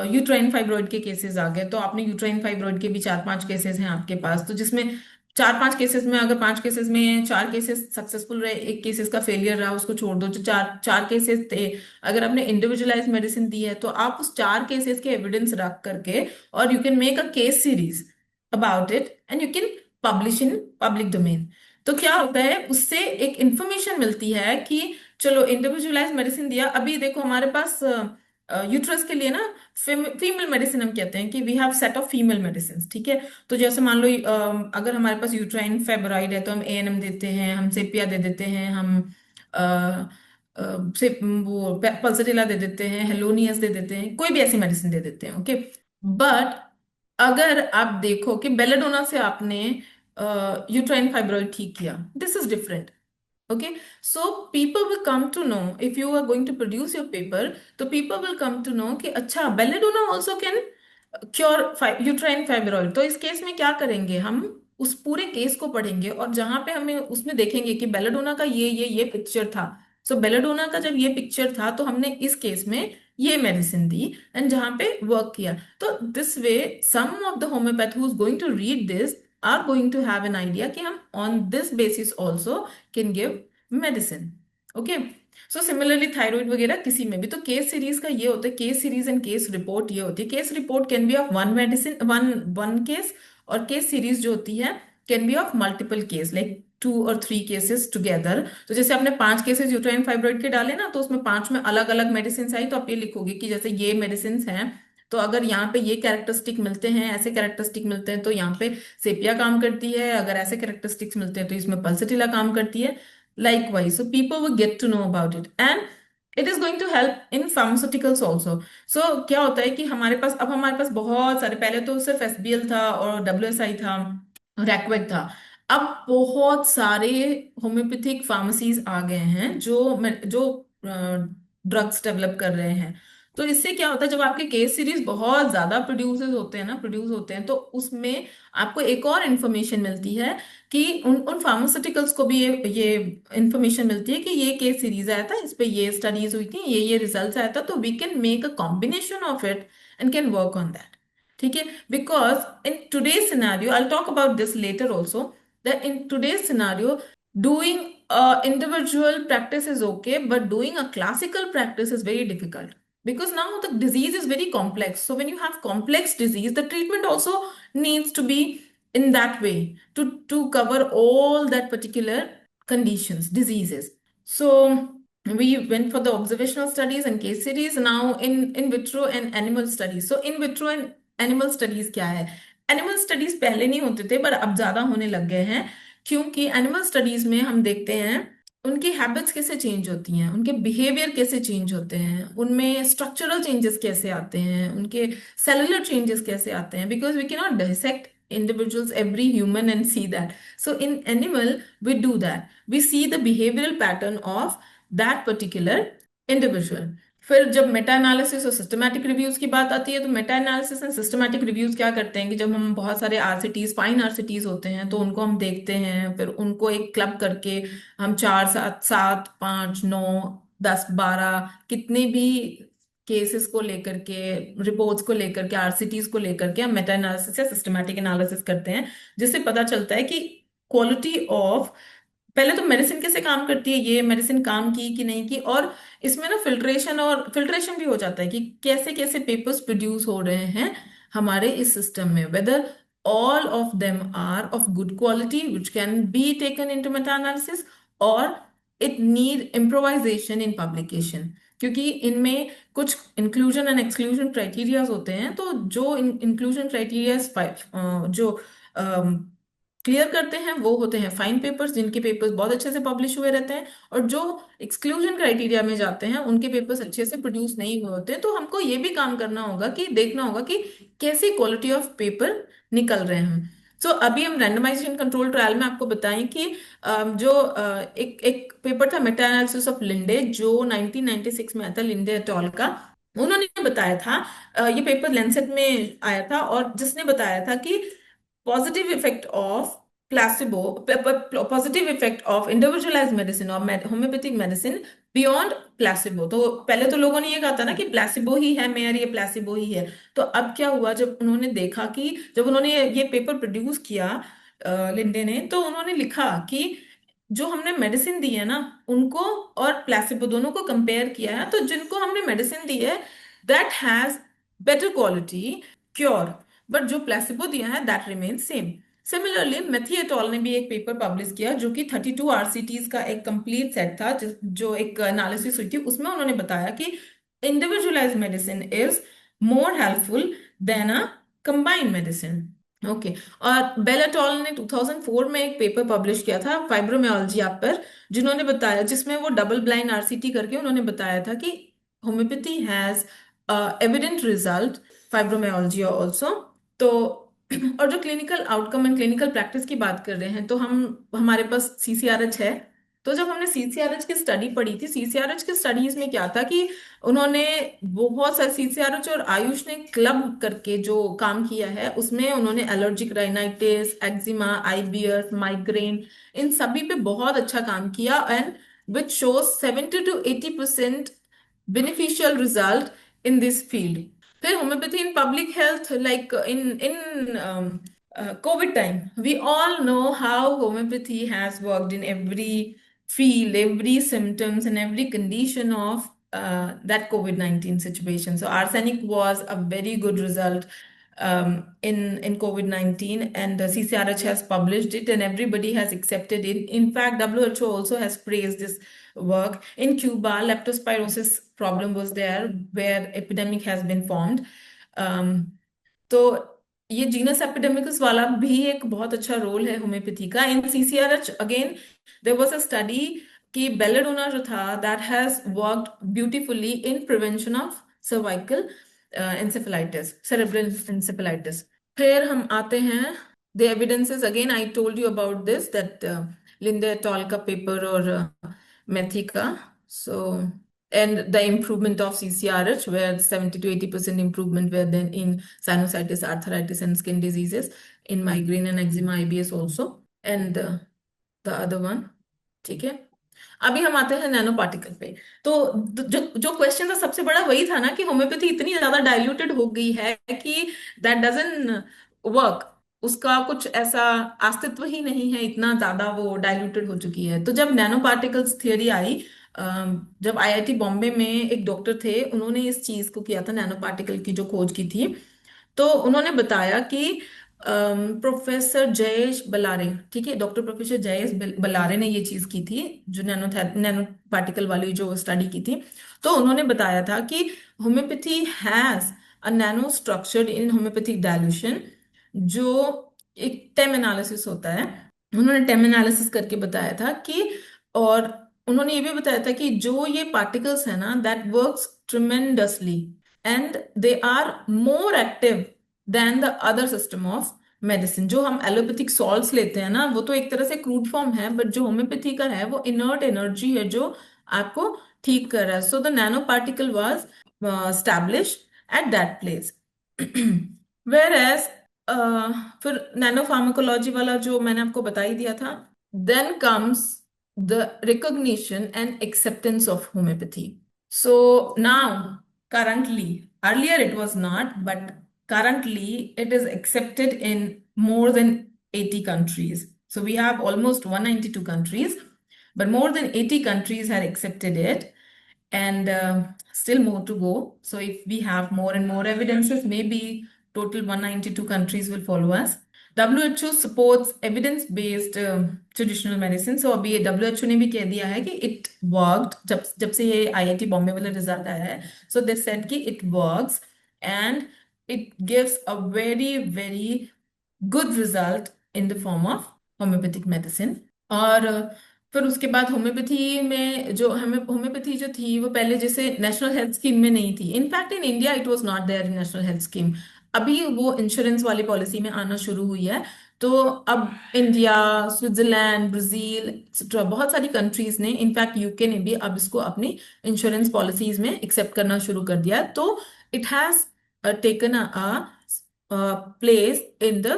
यूट्राइन फाइब्रॉइड के केसेस आ गए, तो आपने यूट्राइन फाइब्रॉइड के भी 4-5 केसेस हैं आपके पास। तो जिसमें 4-5 केसेस में, अगर 5 केसेस में 4 केसेस सक्सेसफुल रहे, एक केसेस का फेलियर रहा, उसको छोड़ दो, जो चार चार केसेस थे, अगर आपने इंडिविजुअलाइज मेडिसिन दी है, तो आप उस 4 केसेस के एविडेंस रख करके, और you can make a case series about it and you can publish in public domain. तो क्या होता है, उससे एक इंफॉर्मेशन मिलती है कि चलो इंडिविजुअलाइज मेडिसिन दिया। अभी देखो हमारे पास यूट्रस के लिए ना फीमेल मेडिसिन हम कहते हैं कि we have set of female medicine, ठीक है। तो जैसे मान लो अगर हमारे पास यूट्राइन फाइब्रॉइड है तो हम एएनएम देते हैं, हम सेपिया दे देते हैं, हम अ, से वो पल्सटिला दे देते हैं, हेलोनियस दे देते हैं, कोई भी ऐसी मेडिसिन दे देते हैं, ओके। बट अगर आप देखो कि बेलाडोना से आपने यूट्राइन फाइब्रॉइड ठीक किया, this is different. Okay, so people will come to know if you are going to produce your paper, तो people will come to know कि अच्छा belladonna also can cure uterine fibroid। तो इस case में क्या करेंगे, हम उस पूरे केस को पढ़ेंगे और जहां पे हमें उसमें देखेंगे कि बेलाडोना का ये पिक्चर था। सो बेलाडोना का जब ये पिक्चर था तो हमने इस केस में ये मेडिसिन दी एंड जहां पे वर्क किया। तो this way some of the homeopath who is going to read this are going to have an idea कि हम on this basis also can give medicine, okay. So similarly thyroid वगैरह किसी में भी, तो केस सीरीज का ये होता है, case series and case report ये होती है। Case report can be of one medicine, one one case, और केस सीरीज जो होती है can be of multiple case, like 2 और 3 केसेस टुगेदर। तो जैसे आपने 5 केसेस यूट्राइन फाइब्रॉइड के डाले ना, तो उसमें 5 में अलग अलग मेडिसिन आई, तो आप ये लिखोगे कि जैसे ये मेडिसिन हैं, तो अगर यहाँ पे ये कैरेक्टरिस्टिक मिलते हैं, ऐसे कैरेक्टरिस्टिक मिलते हैं, तो यहाँ पे सेपिया काम करती है, अगर ऐसे कैरेक्टरिस्टिक्स मिलते हैं तो इसमें पल्सटिला काम करती है। Likewise, so people will get to know about it and it is going to help in pharmaceuticals also. So क्या होता है कि हमारे पास बहुत सारे, पहले तो सिर्फ एसबीएल था और डब्ल्यूएसआई था, रैकवेट था। अब बहुत सारे होम्योपैथिक फार्मेसीज आ गए हैं जो ड्रग्स डेवलप कर रहे हैं। तो इससे क्या होता है, जब आपके केस सीरीज बहुत ज्यादा प्रोड्यूस होते हैं तो उसमें आपको एक और इन्फॉर्मेशन मिलती है कि उन उन फार्मास्यूटिकल्स को भी ये इंफॉर्मेशन मिलती है कि ये केस सीरीज आया था, इस पे ये स्टडीज हुई थी, ये रिजल्ट्स आया था, तो we can make a combination of it and can work on that, ठीक है। Because in today's scenario, I talk about this later also, that in today's scenario doing individual practice is okay, but doing a classical practice is very difficult because now the disease is very complex. So when you have complex disease, the treatment also needs to be in that way to cover all that particular conditions, diseases. So we went for the observational studies and case series. Now in vitro and animal studies. So in vitro and animal studies क्या है, animal studies पहले नहीं होते थे पर अब ज्यादा होने लग गए हैं, क्योंकि एनिमल स्टडीज में हम देखते हैं उनकी हैबिट्स कैसे चेंज होती हैं, उनके बिहेवियर कैसे चेंज होते हैं, उनमें स्ट्रक्चरल चेंजेस कैसे आते हैं, उनके सेलुलर चेंजेस कैसे आते हैं, because we can not dissect individuals, every human, and see that. So in animal we do that, we see the behavioral pattern of that particular individual. फिर जब मेटा एनालिसिस और सिस्टमैटिक रिव्यूज की बात आती है, तो Meta analysis and systematic reviews क्या करते हैं कि जब हम बहुत सारे आरसीटीज, फाइन आरसीटीज होते हैं, तो उनको हम देखते हैं, फिर उनको एक क्लब करके हम 4 7 7 5 9 10 12 कितने भी केसेस को लेकर के, रिपोर्ट्स को लेकर के, आरसीटीज को लेकर के हम मेटा एनालिसिस या सिस्टमैटिक एनालिसिस करते हैं, जिससे पता चलता है कि क्वालिटी ऑफ, पहले तो मेडिसिन कैसे काम करती है, ये मेडिसिन काम की कि नहीं की, और इसमें ना फिल्ट्रेशन भी हो जाता है कि कैसे कैसे पेपर्स प्रोड्यूस हो रहे हैं हमारे इस सिस्टम में, whether all of them are of good quality which can be taken into meta analysis, और it need improvisation in publication, क्योंकि इनमें कुछ इंक्लूजन एंड एक्सक्लूजन क्राइटेरियाज होते हैं। तो जो इंक्लूजन क्राइटेरियाज जो क्लियर करते हैं वो होते हैं फाइन पेपर्स, जिनके पेपर्स बहुत अच्छे से पब्लिश हुए रहते हैं, और जो एक्सक्लूजन क्राइटेरिया में जाते हैं उनके पेपर्स अच्छे से प्रोड्यूस नहीं हुए होते हैं। तो हमको ये भी काम करना होगा कि देखना होगा कि कैसी क्वालिटी ऑफ पेपर निकल रहे हैं। सो अभी हम रैंडमाइजेशन कंट्रोल ट्रायल में आपको बताएं कि एक एक पेपर था मेटा एनालिसिस ऑफ लिंडे, जो 1996 में आया था, लिंडे एट ऑल का। उन्होंने बताया था, ये पेपर लेंसेट में आया था, और जिसने बताया था कि positive effect of placebo, positive effect of individualized medicine or homeopathic medicine beyond placebo। तो पहले तो लोगों ने ये कहा था ना कि प्लासिबो ही है मेयर, ये प्लासिबो ही है। तो अब क्या हुआ, जब उन्होंने देखा कि जब उन्होंने ये पेपर प्रोड्यूस किया लिंडे ने, तो उन्होंने लिखा कि जो हमने मेडिसिन दी है ना उनको और प्लासिबो दोनों को कंपेयर किया है, तो जिनको हमने मेडिसिन दी है that has better quality cure, but जो प्लेसिबो दिया है दैट रिमेन सेम। सिमिलरली मैथी एट ऑल ने भी एक पेपर पब्लिश किया जो कि 32 आरसीटीज का एक कंप्लीट सेट था, जो एक एनालिसिस हुई थी, उसमें उन्होंने बताया कि individualized medicine is more helpful than a combined medicine. Okay. और बेलाटॉल ने 2004 में एक पेपर पब्लिश किया था फाइब्रोमियालजी आप पर, जिन्होंने बताया, जिसमें वो डबल ब्लाइंड आरसीटी करके उन्होंने बताया था कि homeopathy has evident result fibromyalgia also. तो और जो clinical outcome and clinical practice की बात कर रहे हैं, तो हम हमारे पास सीसीआरएच है। तो जब हमने सीसीआरएच की स्टडी पढ़ी थी, सीसीआरएच की स्टडीज में क्या था कि उन्होंने बहुत सारे सीसीआरएच और आयुष ने क्लब करके जो काम किया है, उसमें उन्होंने allergic rhinitis, eczema, IBS, migraine, इन सभी पे बहुत अच्छा काम किया, and which shows 70 to 80% beneficial result in this field. फिर homeopathy in public health, like in COVID time, we all know how homeopathy has worked in every field, every symptoms, and every condition of that COVID-19 situation. So arsenic was a very good result in COVID-19, and the CCRH has published it, and everybody has accepted it. In fact, WHO also has praised this work. In Cuba, leptospirosis problem was there, where epidemic has been formed. तो ये genus epidemics वाला भी एक बहुत अच्छा role है homeopathy का। In CCRH again there was a study कि बेलेडोना जो था, that has worked beautifully in prevention of cervical encephalitis, cerebral encephalitis. फिर हम आते हैं the evidences. Again, I told you about this, that Linde et al का paper और Methi का. So, and the improvement of CCRH, where 70 to 80% improvement were then in sinusitis, arthritis, and skin diseases, in migraine and eczema, IBS also, and the other one. ठीक है। अभी हम आते हैं nano particle पे। तो जो जो क्वेश्चन था सबसे बड़ा वही था ना कि होम्योपैथी इतनी ज्यादा डाइल्यूटेड हो गई है कि दैट डजन वर्क, उसका कुछ ऐसा अस्तित्व ही नहीं है, इतना ज्यादा वो डाइल्यूटेड हो चुकी है। तो जब नैनो पार्टिकल्स थियरी आई, जब आईआईटी बॉम्बे में एक डॉक्टर थे, उन्होंने इस चीज को किया था, नैनो पार्टिकल की जो खोज की थी, तो उन्होंने बताया कि प्रोफेसर जयेश बलारे, ठीक है, डॉक्टर प्रोफेसर जयेश बलारे ने ये चीज की थी, जो नैनो पार्टिकल वाली जो स्टडी की थी। तो उन्होंने बताया था कि homeopathy has a nano structured in homeopathic dilution, जो एक टेम एनालिसिस होता है। उन्होंने टेम एनालिसिस करके बताया था कि, और उन्होंने ये भी बताया था कि जो ये पार्टिकल्स है ना, that works tremendously and they are more active than the other system of medicine. जो हम एलोपैथिक सॉल्ट्स लेते हैं ना, वो तो एक तरह से क्रूड फॉर्म है, बट जो होम्योपैथी का है वो इनर्ट एनर्जी है जो आपको ठीक कर रहा है। So the nano particle was establish at that place. Whereas फिर नैनो फार्माकोलॉजी वाला जो मैंने आपको बता ही दिया था। Then comes the recognition and acceptance of homeopathy. So now currently, earlier it was not, but currently it is accepted in more than 80 countries. So we have almost 192 countries, but more than 80 countries have accepted it, and still more to go. So if we have more and more evidences, maybe total 192 countries will follow us. WHO supports evidence-based traditional medicine. So अभी ये WHO ने भी कह दिया है कि it worked, जब जब से ये IIT बॉम्बे वाला रिजल्ट आया है, so they said कि it works and it gives a very very good result in the form of homeopathic medicine. और फिर उसके बाद होम्योपैथी में जो हमें होम्योपैथी जो थी, वो पहले जैसे नेशनल हेल्थ स्कीम में नहीं थी। In fact in India it was not there in national health scheme. अभी वो इंश्योरेंस वाली पॉलिसी में आना शुरू हुई है। तो अब इंडिया, स्विट्जरलैंड, ब्राजील एक्सेट्रा बहुत सारी कंट्रीज ने, इनफैक्ट यूके ने भी अब इसको अपनी इंश्योरेंस पॉलिसीज में एक्सेप्ट करना शुरू कर दिया। तो it has taken a place in the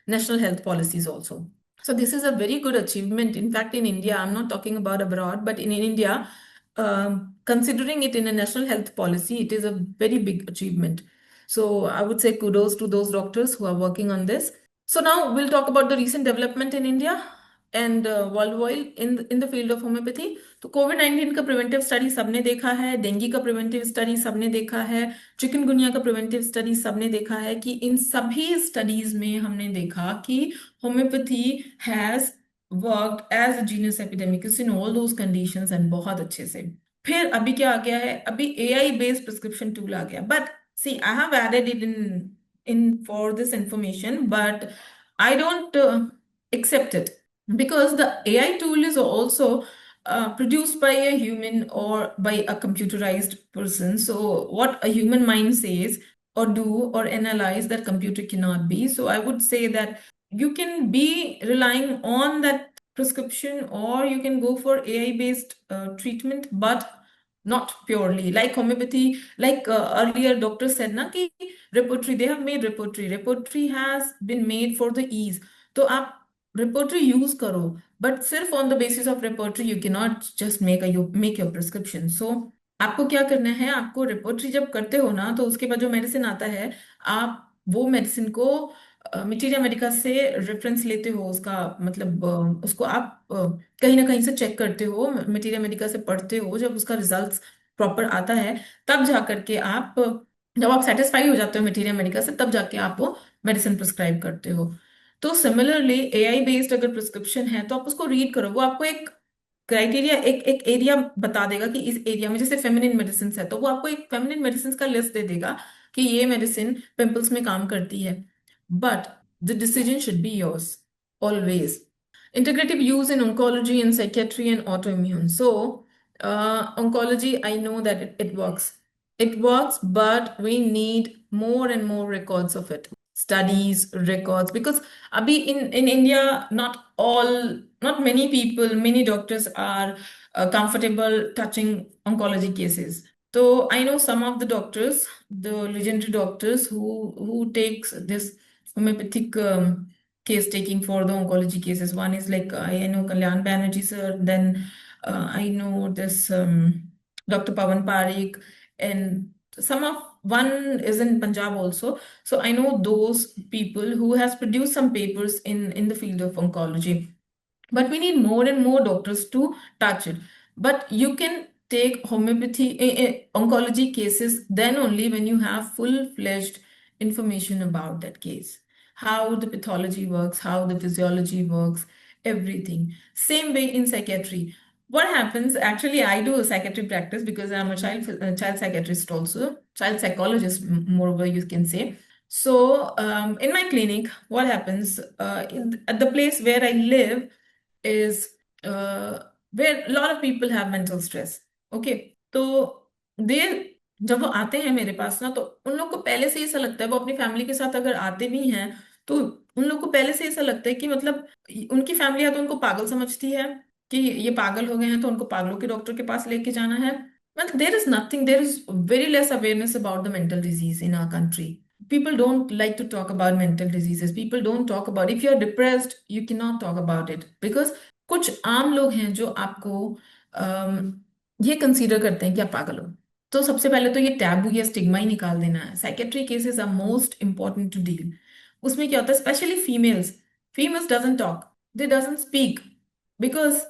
national health policies also. So this is a very good achievement. In fact, in India, I'm not talking about abroad, but in India, considering it in a national health policy, it is a very big achievement. So I would say kudos to those doctors who are working on this. So now we'll talk about the recent development in India and worldwide in the field of homeopathy. तो कोविड-19 का preventive study सबने देखा है, dengue का preventive study सबने देखा है, chikungunya का प्रिवेंटिव स्टडी सबने देखा है, कि इन सभी स्टडीज में हमने देखा कि homeopathy has worked as a genus epidemicus in all those conditions, and बहुत अच्छे से। फिर अभी क्या आ गया है, अभी एआई बेस्ड प्रिस्क्रिप्शन टूल आ गया, but see I have added it in for this information, but I don't accept it because the AI tool is also produced by a human or by a computerized person. So what a human mind says or do or analyze, that computer cannot be. So I would say that you can be relying on that prescription, or you can go for AI based treatment, but not purely like homeopathy. Like earlier doctor said na ki repertory, they have made repertory has been made for the ease. तो आप repertory use करो, but सिर्फ on the basis of repertory you cannot just make your prescription. So आपको क्या करना है, आपको repertory जब करते हो ना, तो उसके बाद जो मेडिसिन आता है, आप वो मेडिसिन को मटीरिया मेडिका से रेफरेंस लेते हो, उसका मतलब उसको आप कहीं ना कहीं से चेक करते हो, मटीरिया मेडिका से पढ़ते हो, जब उसका रिजल्ट्स प्रॉपर आता है, तब जा करके आप, जब आप सेटिस्फाई हो जाते हो मटीरिया मेडिका से, तब जाके आप वो मेडिसिन प्रिस्क्राइब करते हो। तो सिमिलरली एआई बेस्ड अगर प्रिस्क्रिप्शन है तो आप उसको रीड करो, वो आपको एक क्राइटेरिया, एक एक एरिया बता देगा कि इस एरिया में, जैसे फेमिनिन मेडिसिन है तो वो आपको एक फेमिनिन मेडिसिन का लिस्ट दे देगा कि ये मेडिसिन पिंपल्स में काम करती है, but the decision should be yours always. Integrative use in oncology and psychiatry and autoimmune. So, oncology, I know that it works. It works, but we need more and more records of it. Studies, records, because abhi in India, not many people, many doctors are comfortable touching oncology cases. So I know some of the doctors, the legendary doctors who takes this homeopathic case taking for the oncology cases. One is like I know Kalyan Banerjee sir, then I know this Dr. Pawan Parikh, and some of one is in Punjab also. So I know those people who has produced some papers in the field of oncology. But we need more and more doctors to touch it. But you can take homeopathy oncology cases then only when you have full-fledged information about that case, how the pathology works, how the physiology works, everything. Same way in psychiatry. What happens, actually, I do a psychiatry practice because I'm a child psychiatrist also, child psychologist, moreover, you can say. So, in my clinic, what happens at the place where I live is where a lot of people have mental stress. Okay, तो they जब वो आते हैं मेरे पास ना, तो उन लोग को पहले से ऐसा लगता है, वो अपनी फैमिली के साथ अगर आते भी हैं तो उन लोग को पहले से ऐसा लगता है कि मतलब उनकी फैमिली है तो उनको पागल समझती है कि ये पागल हो गए हैं, तो उनको पागलों के डॉक्टर के पास लेके जाना है. मतलब there is nothing, there is very less awareness about the mental disease in our country. People don't like to talk about mental diseases. People don't talk about, if you're depressed, you cannot talk about it because कुछ आम लोग हैं जो आपको ये consider करते हैं कि आप पागल हो. तो सबसे पहले तो ये टैबू या स्टिग्मा ही निकाल देना है. Psychiatry cases are most important to deal. उसमें क्या होता है, specially females, females doesn't talk, they doesn't speak because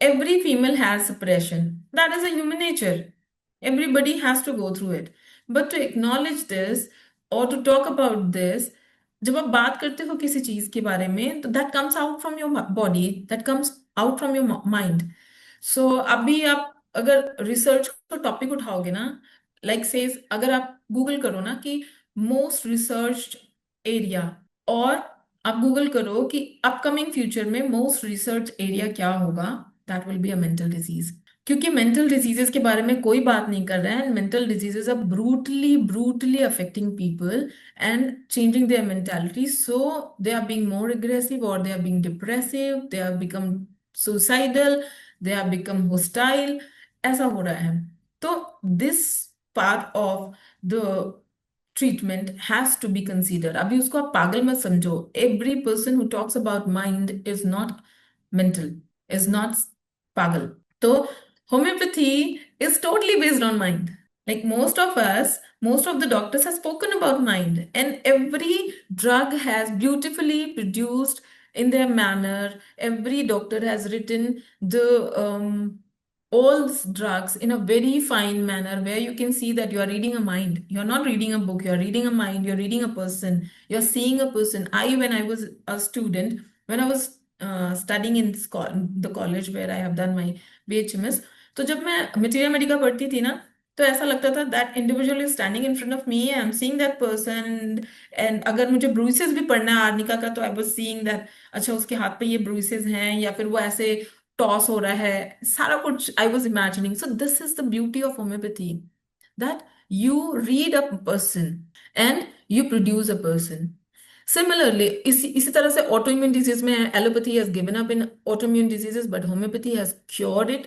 every female has suppression. That is a human nature. Everybody has to go through it. But to acknowledge this or to talk about this, जब आप बात करते हो किसी चीज के बारे में, तो that comes out from your body, that comes out from your mind. So अभी आप अगर रिसर्च को टॉपिक उठाओगे ना, लाइक सेज अगर आप गूगल करो ना कि मोस्ट रिसर्च एरिया, और आप गूगल करो कि अपकमिंग फ्यूचर में मोस्ट रिसर्च एरिया क्या होगा, that will be a mental disease. क्योंकि मेंटल डिजीजेस के बारे में कोई बात नहीं कर रहा है, and mental diseases are brutally brutally affecting people and changing their mentality, so they are being more aggressive, or they are being depressive, they have become suicidal, they have become hostile. ऐसा हो रहा है. तो this part of the treatment has to be considered. अभी उसको आप पागल मत समझो. Every person who talks about mind is not mental, is not पागल. तो homeopathy is totally based on mind. Like most of us, most of the doctors have spoken about mind, and every drug has beautifully produced in their manner. Every doctor has written the all drugs in a very fine manner where you can see that you are reading a mind. You're not reading a book, you're reading a mind, you're reading a person, you're seeing a person. When I was a student, when I was studying in the college where I have done my BHMS, तो जब मैं materia Medica पढ़ती थी ना, तो ऐसा लगता था that individual is standing in front of me, I am seeing that person. And अगर मुझे ब्रूइसेस भी पढ़ना है आर्निका का, तो आई वाज सीइंग दैट अच्छा उसके हाथ पे ये ब्रूइसेस हैं, या फिर वो ऐसे टॉस हो रहा है, सारा कुछ I was imagining. So this is the beauty of homeopathy, that you read a person and you produce a person. Similarly, इसी तरह से autoimmune disease में allopathy has given up in autoimmune diseases, but homeopathy has cured it.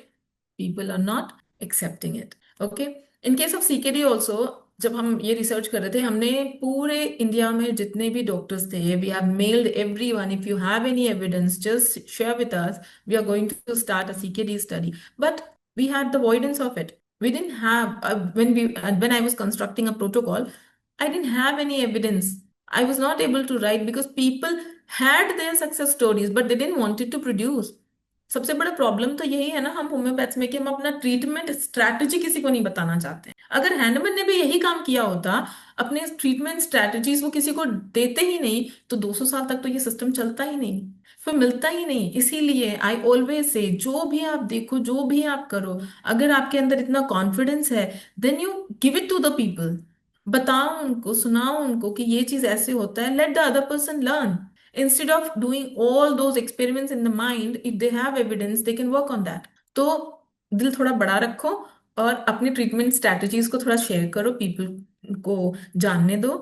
People are not accepting it. Okay. In case of CKD also, जब हम ये research कर रहे थे, हमने पूरे इंडिया में जितने भी डॉक्टर्स थे, we have mailed everyone. If you have any evidence, just share with us. We are going to start a CKD study. But we had the avoidance of it. We didn't have when I was constructing a protocol, I didn't have any evidence. I was not able to write because people had their success stories, but they didn't want it to produce. सबसे बड़ा problem तो यही है ना, हम homeopaths में कि हम अपना ट्रीटमेंट स्ट्रैटेजी किसी को नहीं बताना चाहते हैं। अगर हैंडमैन ने भी यही काम किया होता, अपने ट्रीटमेंट स्ट्रैटेजीज वो किसी को देते ही नहीं, तो 200 साल तक तो ये सिस्टम चलता ही नहीं, फिर मिलता ही नहीं। इसीलिए आई ऑलवेज से, जो भी आप देखो, जो भी आप करो, अगर आपके अंदर इतना कॉन्फिडेंस है, then you give it to the people. बताओ उनको, सुनाओ उनको कि ये चीज ऐसे होता है, let the other person learn. Instead of doing all those experiments in the mind, if they have evidence, they can work on that. तो दिल थोड़ा बड़ा रखो और अपनी ट्रीटमेंट स्ट्रैटेजीज को थोड़ा शेयर करो, पीपल को जानने दो।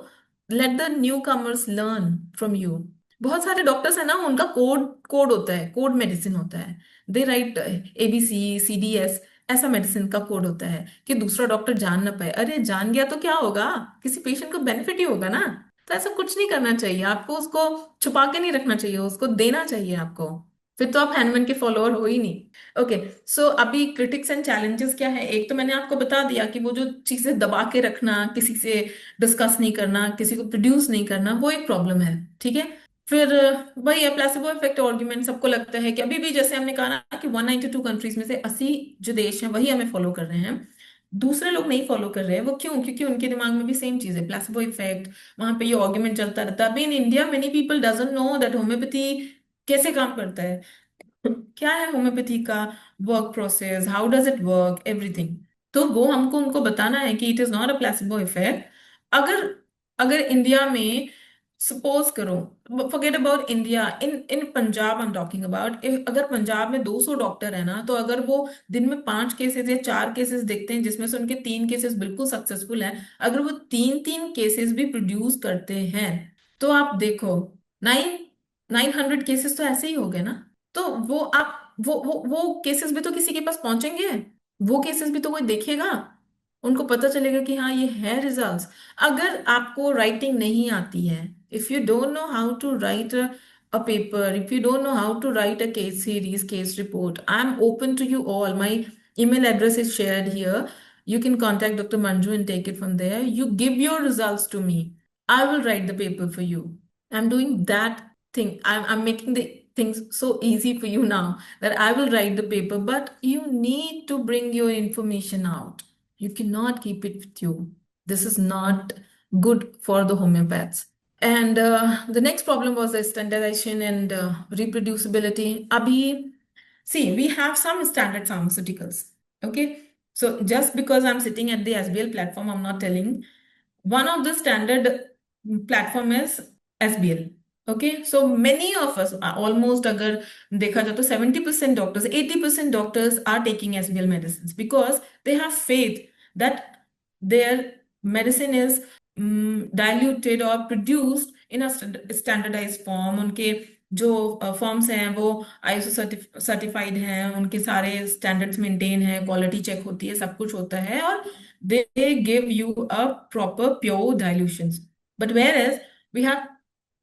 Let the new commerce learn from you. बहुत सारे डॉक्टर्स है ना, उनका कोड कोड होता है, कोड मेडिसिन होता है। दे राइट ABCCDS, ऐसा मेडिसिन का कोड होता है कि दूसरा डॉक्टर जान ना पाए। अरे जान गया तो क्या होगा, किसी पेशेंट को बेनिफिट ही होगा ना। तो ऐसा कुछ नहीं करना चाहिए आपको, उसको छुपा के नहीं रखना चाहिए, उसको देना चाहिए आपको। फिर तो आप हैनुमान के फॉलोअर हो ही नहीं। ओके। सो अभी क्रिटिक्स एंड चैलेंजेस क्या है, एक तो मैंने आपको बता दिया कि वो जो चीजें दबा के रखना, किसी से डिस्कस नहीं करना, किसी को प्रोड्यूस नहीं करना, वो एक प्रॉब्लम है। ठीक है। फिर वही है प्लेसिबो इफेक्ट आर्ग्यूमेंट। सबको लगता है कि अभी भी, जैसे हमने कहा ना कि 192 कंट्रीज में से 80 जो देश हैं वही हमें फॉलो कर रहे हैं, दूसरे लोग नहीं फॉलो कर रहे हैं। वो क्यों? क्योंकि उनके दिमाग में भी सेम चीज है, प्लेसिबो इफेक्ट। वहां पे ये आर्ग्यूमेंट चलता रहता है। अभी in India many people doesn't know that homeopathy कैसे काम करता है, क्या है होम्योपैथी का work process, how does it work, everything. तो वो हमको उनको बताना है कि it is not a placebo effect. अगर अगर इंडिया में, सपोज करो, forget about India, in in Punjab I am talking about, अगर पंजाब में 200 डॉक्टर है ना, तो अगर वो दिन में 5 केसेस या 4 केसेस देखते हैं, जिसमें से उनके 3 केसेस बिल्कुल सक्सेसफुल हैं, अगर वो 3-3 केसेस भी प्रोड्यूस करते हैं, तो आप देखो, 900 केसेस तो ऐसे ही हो गए ना। तो वो आप वो केसेस भी तो किसी के पास पहुंचेंगे, वो केसेस भी तो कोई देखेगा, उनको पता चलेगा कि हाँ ये है रिजल्ट्स। अगर आपको राइटिंग नहीं आती है, if you don't know how to write a paper, if you don't know how to write a case series, case report, I'm open to you all. My email address is shared here. You can contact Dr. Manju and take it from there. You give your results to me, I will write the paper for you. I'm doing that thing. I'm making the things so easy for you now that I will write the paper, but you need to bring your information out. You cannot keep it with you. This is not good for the homeopaths. And the next problem was the standardization and reproducibility. Abhi, see, we have some standard pharmaceuticals. Okay. So just because I'm sitting at the SBL platform, I'm not telling. One of the standard platform is SBL. Okay, so many of us, almost अगर देखा जाए तो 70% doctors, 80% doctors are taking SBL medicines because they have faith that their medicine is diluted or produced in a standardized form. उनके जो forms हैं वो ISO certified हैं, उनके सारे स्टैंडर्ड्स मेंटेन है, क्वालिटी चेक होती है, सब कुछ होता है, और they give you a proper pure dilutions. But whereas we have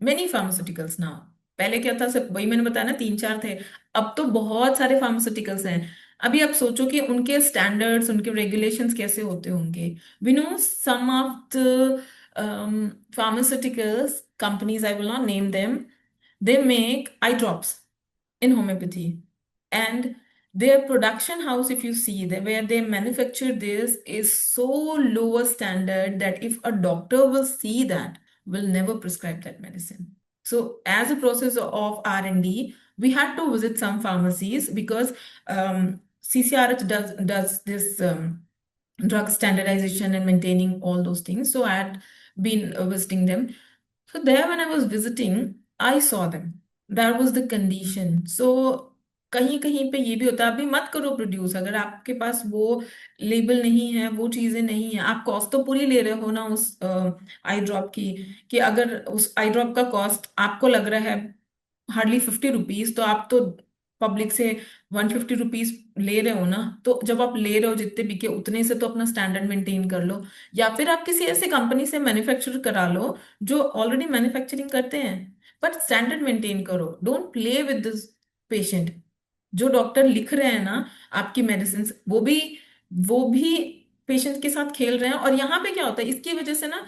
many pharmaceuticals now. पहले क्या था, सिर्फ वही मैंने बताया ना, 3-4 थे। अब तो बहुत सारे फार्मास्यूटिकल्स हैं। अभी आप सोचो कि उनके स्टैंडर्ड्स, उनके रेगुलेशंस कैसे होते होंगे। We know some of the pharmaceuticals companies, I will not name them, they make eye drops in homeopathy, and their production house, if you see that where they manufacture this, is so lower standard that if a doctor will see that, will never prescribe that medicine. So as a process of R&D, we had to visit some pharmacies because CCRH does this drug standardization and maintaining all those things. So I had been visiting them. So there, when I was visiting, I saw them. That was the condition. So कहीं कहीं पे ये भी होता है, अभी मत करो प्रोड्यूस अगर आपके पास वो लेबल नहीं है, वो चीजें नहीं है। आप कॉस्ट तो पूरी ले रहे हो ना उस आई ड्रॉप की, कि अगर उस आई ड्रॉप का कॉस्ट आपको लग रहा है हार्डली 50 रुपीज, तो आप तो पब्लिक से 150 रुपीज ले रहे हो ना। तो जब आप ले रहे हो जितने बिके उतने से तो अपना स्टैंडर्ड मेंटेन कर लो, या फिर आप किसी ऐसे कंपनी से मैन्युफैक्चर करा लो जो ऑलरेडी मैन्युफैक्चरिंग करते हैं। बट स्टैंडर्ड मेंटेन करो, don't play with this patient. जो डॉक्टर लिख रहे हैं ना आपकी मेडिसिन, वो भी पेशेंट के साथ खेल रहे हैं। और यहाँ पे क्या होता है, इसकी वजह से ना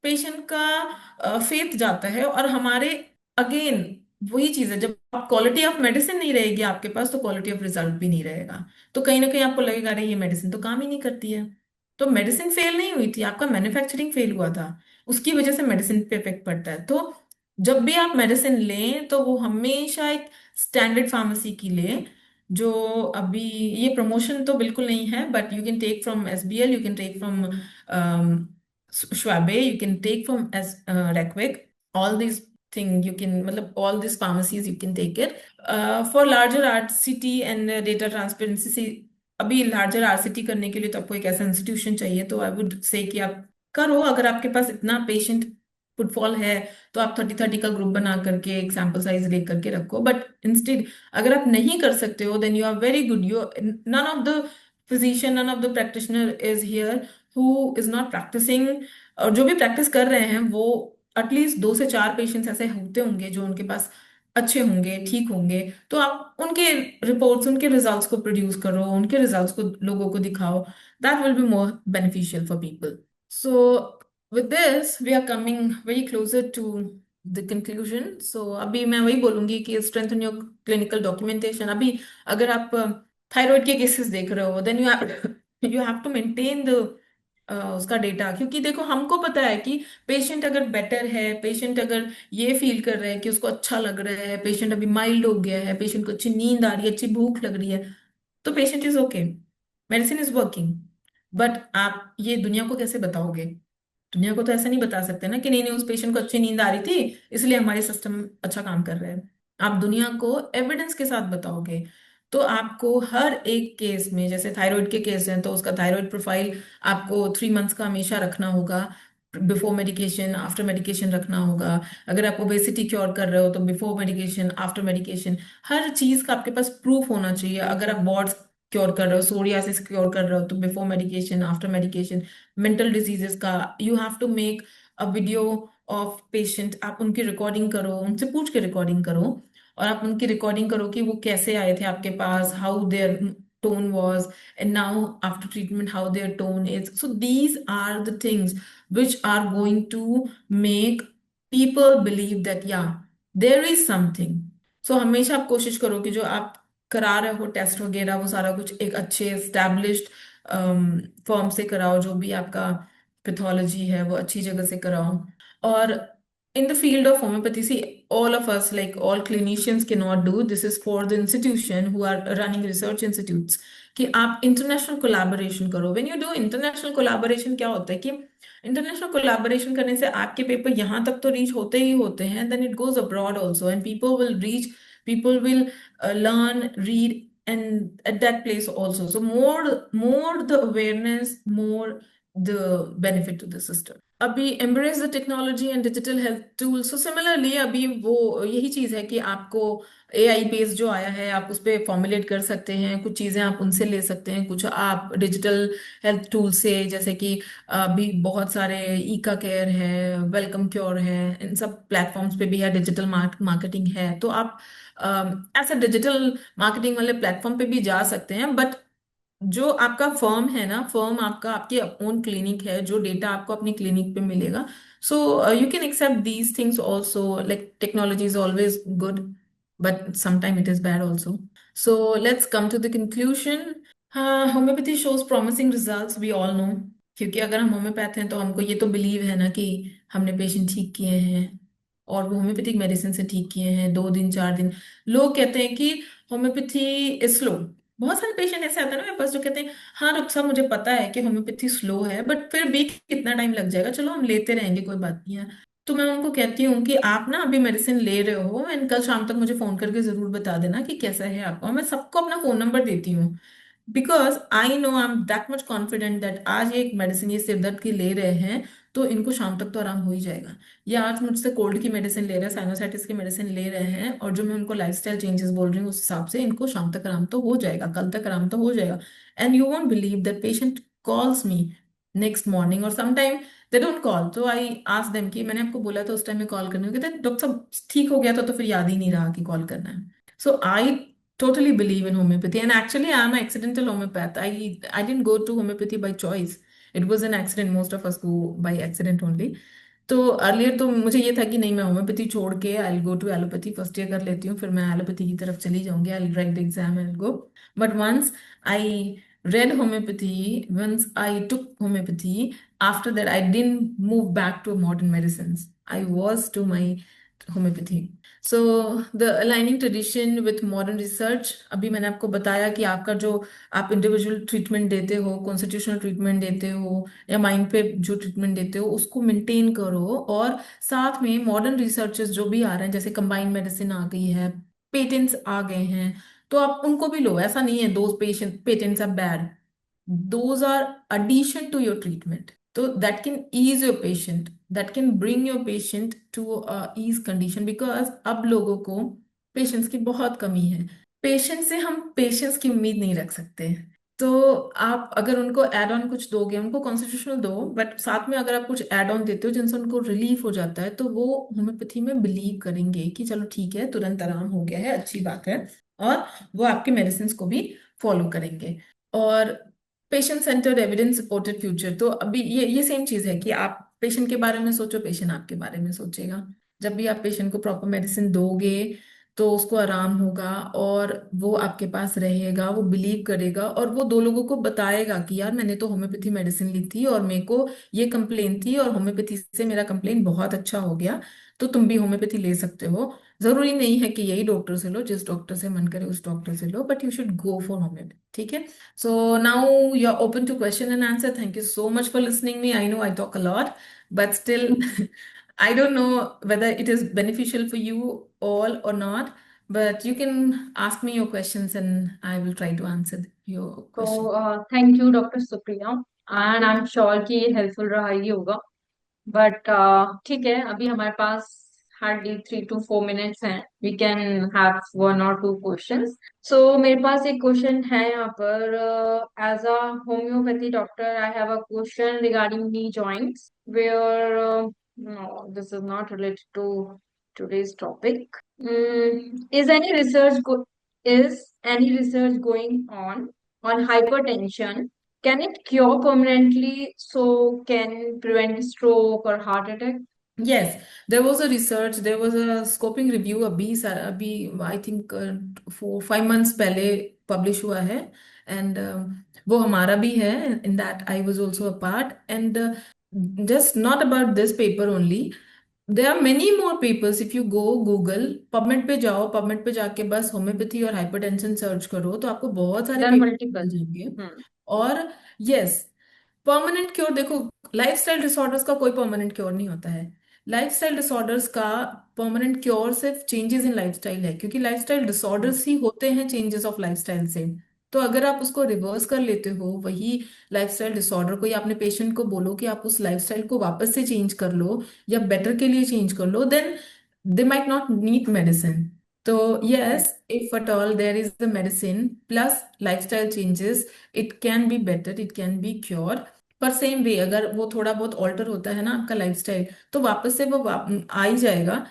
पेशेंट का फेथ जाता है। और हमारे अगेन वही चीज है, जब आप क्वालिटी ऑफ मेडिसिन नहीं रहेगी आपके पास, तो क्वालिटी ऑफ रिजल्ट भी नहीं रहेगा। तो कहीं ना कहीं आपको लगेगा अरे ये मेडिसिन तो काम ही नहीं करती है। तो मेडिसिन फेल नहीं हुई थी, आपका मैन्युफैक्चरिंग फेल हुआ था। उसकी वजह से मेडिसिन पे इफेक्ट पड़ता है। तो जब भी आप मेडिसिन लें तो वो हमेशा एक स्टैंडर्ड फार्मेसी की लें। जो अभी ये प्रमोशन तो बिल्कुल नहीं है, but you can take from SBL, you can take from Schwabe, you can take from as Reckwick. All these thing you can, मतलब all these pharmacies you can take it. For larger RCT and data transparency से, अभी larger RCT करने के लिए तो आपको एक ऐसा इंस्टीट्यूशन चाहिए। तो आई वुड से कि आप करो, अगर आपके पास इतना पेशेंट फुटफॉल है तो आप 30-30 का ग्रुप बना करके एक सैंपल साइज ले करके रखो। बट इंस्टेड अगर आप नहीं कर सकते हो, then you are very good. You none of the physician, none of the practitioner is here who is not practicing. और जो भी प्रैक्टिस कर रहे हैं वो एटलीस्ट 2 से 4 पेशेंट्स ऐसे होते होंगे जो उनके पास अच्छे होंगे, ठीक होंगे। तो आप उनके रिपोर्ट्स, उनके रिजल्ट्स को प्रोड्यूस करो, उनके रिजल्ट्स को लोगों को दिखाओ। That will be more beneficial for people. So with this we are coming very closer to the conclusion. So अभी मैं वही बोलूंगी कि strengthen your clinical documentation। अभी अगर आप थायराइड के केसेस देख रहे हो, then you have to maintain the उसका डेटा। क्योंकि देखो हमको पता है कि पेशेंट अगर बेटर है, पेशेंट अगर ये फील कर रहा है कि उसको अच्छा लग रहा है, पेशेंट अभी माइल्ड हो गया है, पेशेंट को अच्छी नींद आ रही है, अच्छी भूख लग रही है, तो patient is okay, medicine is working. But आप ये दुनिया को कैसे बताओगे? दुनिया को तो ऐसा नहीं बता सकते ना कि नहीं नहीं उस पेशेंट को अच्छी नींद आ रही थी इसलिए हमारे सिस्टम अच्छा काम कर रहा है। आप दुनिया को एविडेंस के साथ बताओगे। तो आपको हर एक केस में, जैसे थायराइड के केस हैं तो उसका थायराइड प्रोफाइल आपको 3 मंथ्स का हमेशा रखना होगा। बिफोर मेडिकेशन, आफ्टर मेडिकेशन रखना होगा। अगर आप ओबेसिटी क्योर कर रहे हो तो बिफोर मेडिकेशन, आफ्टर मेडिकेशन, हर चीज का आपके पास प्रूफ होना चाहिए। अगर आप वार्ड्स क्योर कर रहे हो, सोरियासिस क्योर कर रहे हो, तो before medication, after medication. Mental diseases का you have to make a video of patient. आप उनकी रिकॉर्डिंग करो, उनसे पूछ के रिकॉर्डिंग करो। और आप उनकी रिकॉर्डिंग करो कि वो कैसे आए थे आपके पास, how their tone was, and now after treatment how their tone is. So these are the things which are going to make people believe that yeah, there is something. So हमेशा आप कोशिश करो कि जो आप करा रहे हो टेस्ट वगैरह, वो सारा कुछ एक अच्छे एस्टेब्लिश्ड फॉर्म से कराओ। जो भी आपका पैथोलॉजी है वो अच्छी जगह से कराओ। और in the field of homeopathy, see, all of us, like all clinicians, cannot do this is for the institution who are running research institutes, कि आप इंटरनेशनल कोलैबोरेशन करो। When you do international collaboration, क्या होता है कि international collaboration करने से आपके पेपर यहाँ तक तो रीच होते ही होते हैं, then it goes abroad also and people will reach, people will learn, read, and at that place also. So more the awareness, more the benefit to the system. अभी embrace the technology and digital health tools. So similarly अभी वो यही चीज है कि आपको AI base जो आया है आप उस पे फॉर्मुलेट कर सकते हैं, कुछ चीजें आप उनसे ले सकते हैं, कुछ आप डिजिटल हेल्थ टूल से, जैसे कि अभी बहुत सारे ईका केयर है, वेलकम क्योर है, इन सब प्लेटफॉर्म्स पे भी है, डिजिटल मार्केटिंग है। तो आप ऐसे डिजिटल मार्केटिंग वाले प्लेटफॉर्म पे भी जा सकते हैं। बट जो आपका फर्म है ना, फर्म आपका, आपकी ओन क्लिनिक है, जो डेटा आपको अपनी क्लिनिक पे मिलेगा, so you can accept these things also. Like technology is always good, but sometime it is bad also. So let's come to the conclusion. हाँ, homeopathy shows promising results, we all know. क्योंकि अगर हम homeopath हैं तो हमको ये तो believe है ना कि हमने पेशेंट ठीक किए हैं, और वो होम्योपैथिक मेडिसिन से ठीक किए हैं, 2 दिन 4 दिन। लोग कहते हैं कि होम्योपैथी इज स्लो, बहुत सारे पेशेंट ऐसे आते हैं ना मेरे पास जो कहते हैं हाँ डॉक्टर साहब मुझे पता है कि होम्योपैथी स्लो है, बट फिर भी कितना टाइम लग जाएगा, चलो हम लेते रहेंगे, कोई बात नहीं है। तो मैं उनको कहती हूँ कि आप ना अभी मेडिसिन ले रहे हो एंड कल शाम तक मुझे फोन करके जरूर बता देना कि कैसा है आपका। और मैं सबको अपना फोन नंबर देती हूँ, because I know I am that much confident that आज ये एक मेडिसिन ये सिर दर्द की ले रहे हैं तो इनको शाम तक तो आराम हो ही जाएगा। या आज मुझसे कोल्ड की मेडिसिन ले रहे हैं, साइनोसाइटिस की मेडिसिन ले रहे हैं, और जो मैं उनको लाइफस्टाइल चेंजेस बोल रही हूँ उस हिसाब से इनको शाम तक आराम तो हो जाएगा, कल तक आराम तो हो जाएगा। And you won't believe that patient calls me next morning, और समटाइम दे डोंट कॉल, तो आई आस्क देम कि मैंने आपको बोला था उस टाइम में कॉल करने को, कहते डॉक्टर साहब ठीक हो गया था तो फिर याद ही नहीं रहा कि कॉल करना है। सो आई totally believe in homeopathy, and actually I'm an accidental homeopath. I didn't go to homeopathy by choice. It was an accident. Most of us go by accident only. तो अर्लियर तो मुझे ये था कि नहीं मैं होम्योपैथी छोड़ के I go to allopathy, first year कर लेती हूँ फिर मैं एलोपैथी की तरफ चली जाऊंगी, I write the exam and go. But once I read homeopathy, once I took homeopathy, after that I didn't move back to modern medicines. I was to my homeopathy. So the aligning tradition with modern research, अभी मैंने आपको बताया कि आपका जो आप individual treatment देते हो, कॉन्स्टिट्यूशनल ट्रीटमेंट देते हो या माइंड पे जो ट्रीटमेंट देते हो उसको मेंटेन करो, और साथ में मॉडर्न रिसर्चेस जो भी आ रहे हैं जैसे कंबाइंड मेडिसिन आ गई है, पेटेंट्स आ गए हैं, तो आप उनको भी लो। ऐसा नहीं है दो patient patents are bad, those are addition to your treatment, so that can ease your patient, that can bring your patient to a ease condition, because अब लोगों को पेशेंस की बहुत कमी है। पेशेंस से हम पेशेंस की उम्मीद नहीं रख सकते। तो आप अगर उनको एड ऑन कुछ दोगे, उनको कॉन्स्टिट्यूशनल दो, बट साथ में अगर आप कुछ एड ऑन देते हो जिनसे उनको रिलीफ हो जाता है, तो वो होम्योपैथी में बिलीव करेंगे कि चलो ठीक है तुरंत आराम हो गया है, अच्छी बात है, और वो आपके मेडिसिन को भी फॉलो करेंगे। और patient centred evidence supported future, तो अभी ये सेम चीज है कि आप पेशेंट के बारे में सोचो, पेशेंट आपके बारे में सोचेगा। जब भी आप पेशेंट को प्रॉपर मेडिसिन दोगे तो उसको आराम होगा और वो आपके पास रहेगा, वो बिलीव करेगा, और वो दो लोगों को बताएगा कि यार मैंने तो होम्योपैथी मेडिसिन ली थी और मेरे को ये कंप्लेन थी और होम्योपैथी से मेरा कंप्लेन बहुत अच्छा हो गया, तो तुम भी होम्योपैथी ले सकते हो। जरूरी नहीं है कि यही डॉक्टर से लो, जिस डॉक्टर से मन करे उस डॉक्टर से लो, but you should go for homeopathy, ठीक है। So now you're open to question and answer. Thank you so much for listening me. I know I talk a lot, but still, I don't know whether it is beneficial for you all or not. But you can ask me your questions and I will try to answer your question. तो thank you doctor Supriya, and I am sure कि ये helpful रहा ही होगा। But ठीक है, अभी हमारे पास हार्डली 3 to 4 minutes हैं। We can have 1 or 2 questions. So मेरे पास एक क्वेश्चन है यहाँ पर। As a homeopathy doctor, I have a question regarding knee joints where no, this is not related to today's topic. Is any research going on hypertension? Can it cure permanently? So can prevent stroke or heart attack? Yes, there was a research, there was a scoping review अभी I think 4-5 months पहले publish हुआ है, and वो हमारा भी है, in that I was also a part, and just not about this paper only, there are many more papers. If you go Google PubMed पे जाओ, पबमेड पे जाके बस होम्योपैथी और हाइपरटेंशन सर्च करो तो आपको बहुत सारे There are पेपर multiple. मिल जाएंगे। Hmm. और यस, परमानेंट क्योर देखो, लाइफस्टाइल डिसऑर्डर्स का कोई परमानेंट क्योर नहीं होता है। लाइफस्टाइल डिसऑर्डर्स का परमानेंट क्योर सिर्फ चेंजेस इन लाइफस्टाइल है, क्योंकि लाइफस्टाइल डिसऑर्डर्स ही होते हैं चेंजेस ऑफ लाइफस्टाइल से। तो अगर आप उसको रिवर्स कर लेते हो वही लाइफस्टाइल डिसऑर्डर को, या अपने पेशेंट को बोलो कि आप उस लाइफस्टाइल को वापस से चेंज कर लो या बेटर के लिए चेंज कर लो, then they might not need medicine. तो Right. Yes, if at all there is the medicine plus lifestyle changes, it can be better, it can be cured। पर सेम वे अगर वो थोड़ा बहुत ऑल्टर होता है ना आपका लाइफस्टाइल, तो वापस से वो आ ही जाएगा।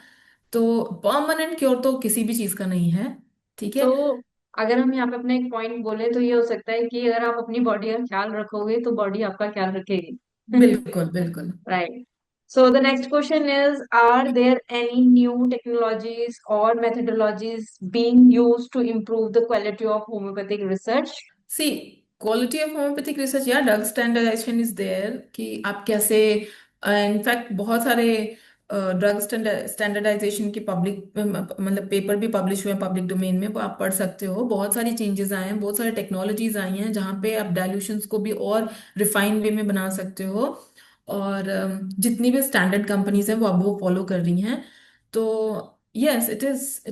तो परमानेंट क्योर तो किसी भी चीज का नहीं है, ठीक है। तो अगर हम यहाँ पे अपना एक पॉइंट बोले तो ये हो सकता है कि अगर आप अपनी बॉडी का ख्याल रखोगे तो बॉडी आपका ख्याल रखेगी। बिल्कुल बिल्कुल। Right. So the next question is, are there any new technologies or methodologies being used to improve the quality of homeopathic research? See, quality of homeopathic research या ड्रग स्टैंडर्डाइजेशन इज देयर, कि आप कैसे, in fact बहुत सारे drug standardization की public मतलब paper भी publish हुए हैं पब्लिक डोमेन में, वो आप पढ़ सकते हो। बहुत सारी चेंजेस आए हैं, बहुत सारी टेक्नोलॉजीज आई हैं जहाँ पे आप डाइल्यूशंस को भी और रिफाइन वे में बना सकते हो। और जितनी भी स्टैंडर्ड कंपनीज हैं वो अब वो फॉलो कर रही हैं। तो yes, it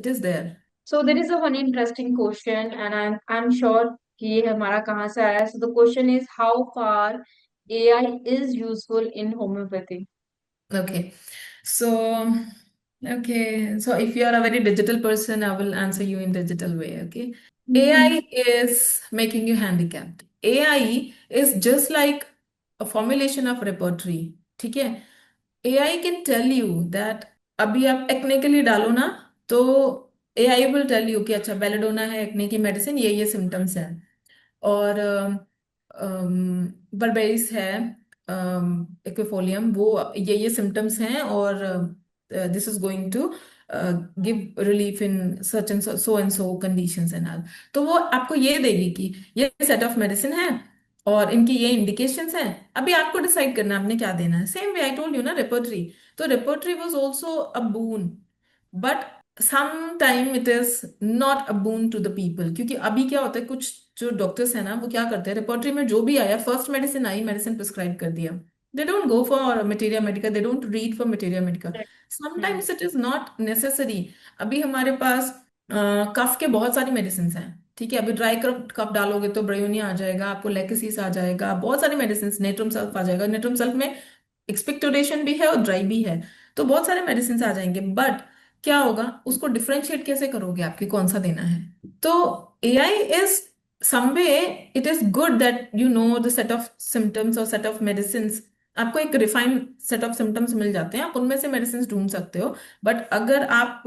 is there. So there is a one interesting question, and I'm sure कि ये हमारा कहाँ से आया. So the question is, how far AI is useful in homeopathy? Okay. So, okay. So if you are a very digital person, I will answer you in digital way. Okay. AI is making you handicapped. AI is just like a formulation of repertory. ठीक है. AI can tell you that अभी आप acne के लिए डालो ना, तो AI will tell you कि अच्छा बेलेडोना है एक्ने की मेडिसिन, ये सिम्टम्स हैं। और बर्बेरिस है, एक्विफोलियम, वो ये सिम्टम्स हैं, और this is going to give relief in such and so conditions and all. तो वो आपको ये देगी कि ये सेट ऑफ मेडिसिन है और इनकी ये इंडिकेशंस हैं। अभी आपको डिसाइड करना है आपने क्या देना है। Same way I told you ना रेपर्टरी, तो repertory was also a boon, but some time it is not a boon to the people. क्योंकि अभी क्या होता है, कुछ जो डॉक्टर्स है ना वो क्या करते हैं, रिपोर्टरी में जो भी आया, फर्स्ट मेडिसिन आई, मेडिसिन प्रिस्क्राइब कर दिया। They don't go for materia Medica, they don't read for materia Medica. Hmm. Sometimes it is not necessary. अभी हमारे पास कफ के बहुत सारी मेडिसिन हैं। ठीक है, अभी ड्राई कफ कफ डालोगे तो ब्रेयोनिया आ जाएगा, आपको लेकेसिस आ जाएगा, बहुत सारी मेडिसिन, नेट्रम सल्फ आ जाएगा। नेट्रम सल्फ में एक्सपेक्टोरेशन भी है और ड्राई भी है, तो बहुत सारे मेडिसिन आ जाएंगे। बट क्या होगा, उसको डिफरेंशिएट कैसे करोगे आपकी कौन सा देना है? तो AI is some way it is good that you know the set of symptoms or set of medicines। आपको एक रिफाइंड सेट ऑफ सिम्टम्स मिल जाते हैं, आप उनमें से मेडिसिन ढूंढ सकते हो। बट अगर आप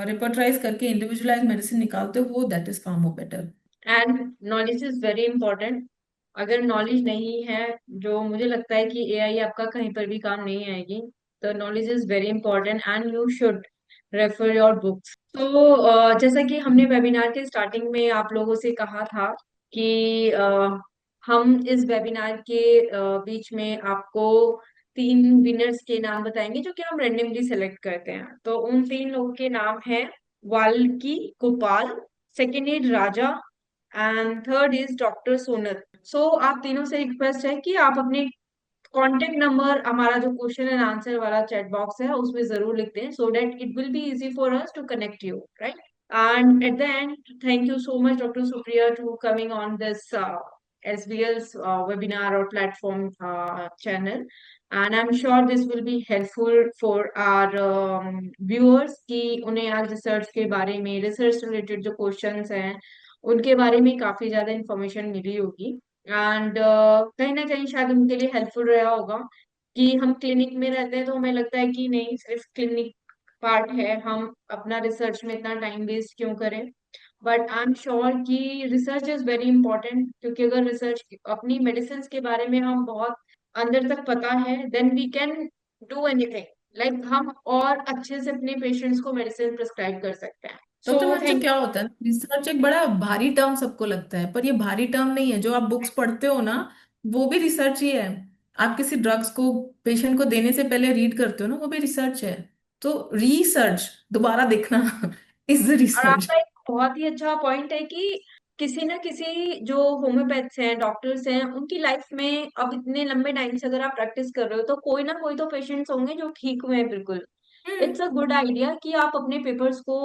रिपर्टराइज करके इंडिविजुअलाइज मेडिसिन निकालते हो, that is far more better. And knowledge is very important. अगर नॉलेज नहीं है, जो मुझे लगता है कि एआई आपका कहीं पर भी काम नहीं आएगी. तो knowledge is very important and you should refer your books. तो जैसा कि हमने वेबिनार के स्टार्टिंग में आप लोगों से कहा था कि हम इस वेबिनार के बीच में आपको 3 विनर्स के नाम बताएंगे जो कि हम रेंडमली सेलेक्ट करते हैं. तो उन 3 लोगों के नाम हैं वाल्की Gopal, second is Raja, and third is doctor Sonal. So आप तीनों से रिक्वेस्ट है कि आप अपने कॉन्टेक्ट नंबर हमारा जो क्वेश्चन एंड आंसर वाला चैट बॉक्स है उसमें जरूर लिख दें, so that it will be easy for us to connect you, right. And at the end, thank you so much, Dr. Supriya, to coming on this SBL's webinar or platform channel. And I'm sure this will be helpful for our viewers कि उन्हें आज research के बारे में, research related जो questions हैं उनके बारे में काफी ज्यादा इंफॉर्मेशन मिली होगी. एंड कहीं ना कहीं शायद उनके लिए हेल्पफुल रहा होगा कि हम क्लिनिक में रहते हैं तो हमें लगता है कि नहीं, सिर्फ क्लिनिक पार्ट है, हम अपना रिसर्च में इतना टाइम वेस्ट क्यों करें. बट आई एम श्योर कि रिसर्च इज वेरी इंपॉर्टेंट, क्योंकि अगर रिसर्च अपनी मेडिसिन के बारे में हम बहुत अंदर तक पता है, then we can do anything. Like हम और अच्छे से अपने पेशेंट्स को मेडिसिन प्रिस्क्राइब कर सकते हैं. डॉक्टर सो मंजू, थैंक क्या होता है ना, रिसर्च एक बड़ा भारी टर्म सबको लगता है, पर ये भारी टर्म नहीं है। जो आप बुक्स पढ़ते हो ना, वो भी रिसर्च ही है। आप किसी ड्रग्स को पेशेंट को देने से पहले रीड करते हो ना, वो भी रिसर्च है। तो रिसर्च दोबारा देखना इज और रिसर्च। आपका एक बहुत ही अच्छा पॉइंट है कि किसी ना किसी जो होम्योपैथ्स हैं, डॉक्टर्स हैं, उनकी लाइफ में अब इतने लंबे टाइम से अगर आप प्रैक्टिस कर रहे हो तो कोई ना कोई तो पेशेंट्स होंगे जो ठीक हुए हैं बिल्कुल. इट्स अ गुड आइडिया कि आप अपने पेपर्स को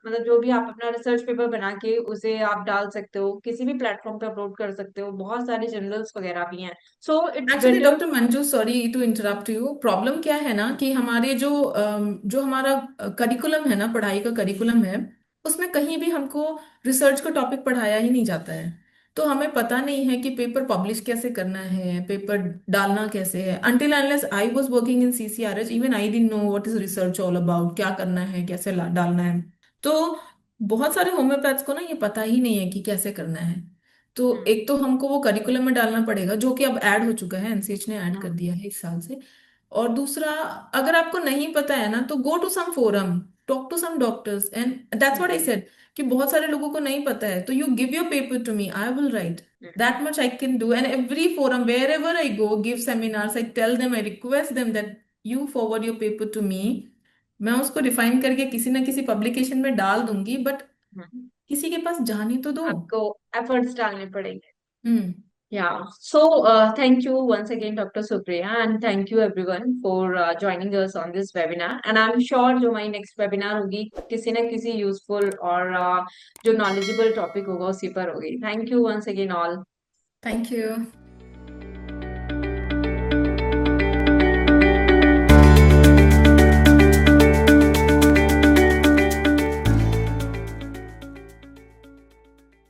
मतलब जो भी आप अपना रिसर्च पेपर बना के उसे आप डाल सकते हो, किसी भी प्लेटफॉर्म पे अपलोड कर सकते हो. बहुत सारे जर्नल्स वगैरह भी हैं. So it's actually better. Doctor Manju, sorry to interrupt you, problem क्या है ना कि हमारे जो हमारा करिकुलम है ना, पढ़ाई का करिकुलम है, उसमें कहीं भी हमको रिसर्च का टॉपिक पढ़ाया ही नहीं जाता है। तो हमें पता नहीं है कि पेपर पब्लिश कैसे करना है, पेपर डालना कैसे है। Until unless I was working in CCRH, even I didn't know what is research all about, क्या करना है, कैसे डालना है। तो बहुत सारे होम्योपैथ्स को ना ये पता ही नहीं है कि कैसे करना है। तो हम्म. एक तो हमको वो करिकुलम में डालना पड़ेगा, जो कि अब ऐड हो चुका है, एनसीएच ने ऐड कर हम्म. दिया है इस साल से। और दूसरा, अगर आपको नहीं पता है ना, तो go to some forum, talk to some doctors, and that's what I said कि बहुत सारे लोगों को नहीं पता है। तो you give your paper to me, I will write, that much I can do. And every forum wherever I go give seminars, I tell them, I request them that you forward your paper to me, मैं उसको refine करके किसी ना किसी publication में डाल दूंगी, but हम्म, किसी के पास जाने तो दो। आपको एफर्ट्स डालने पड़ेंगे। हम्म। Yeah. So, thank you once again, Dr. Supriya, and thank you everyone for joining us on this webinar. And I'm sure जो हमारी next webinar होगी किसी न किसी useful और जो knowledgeable topic होगा उसी पर होगी. Thank you once again all. Thank you.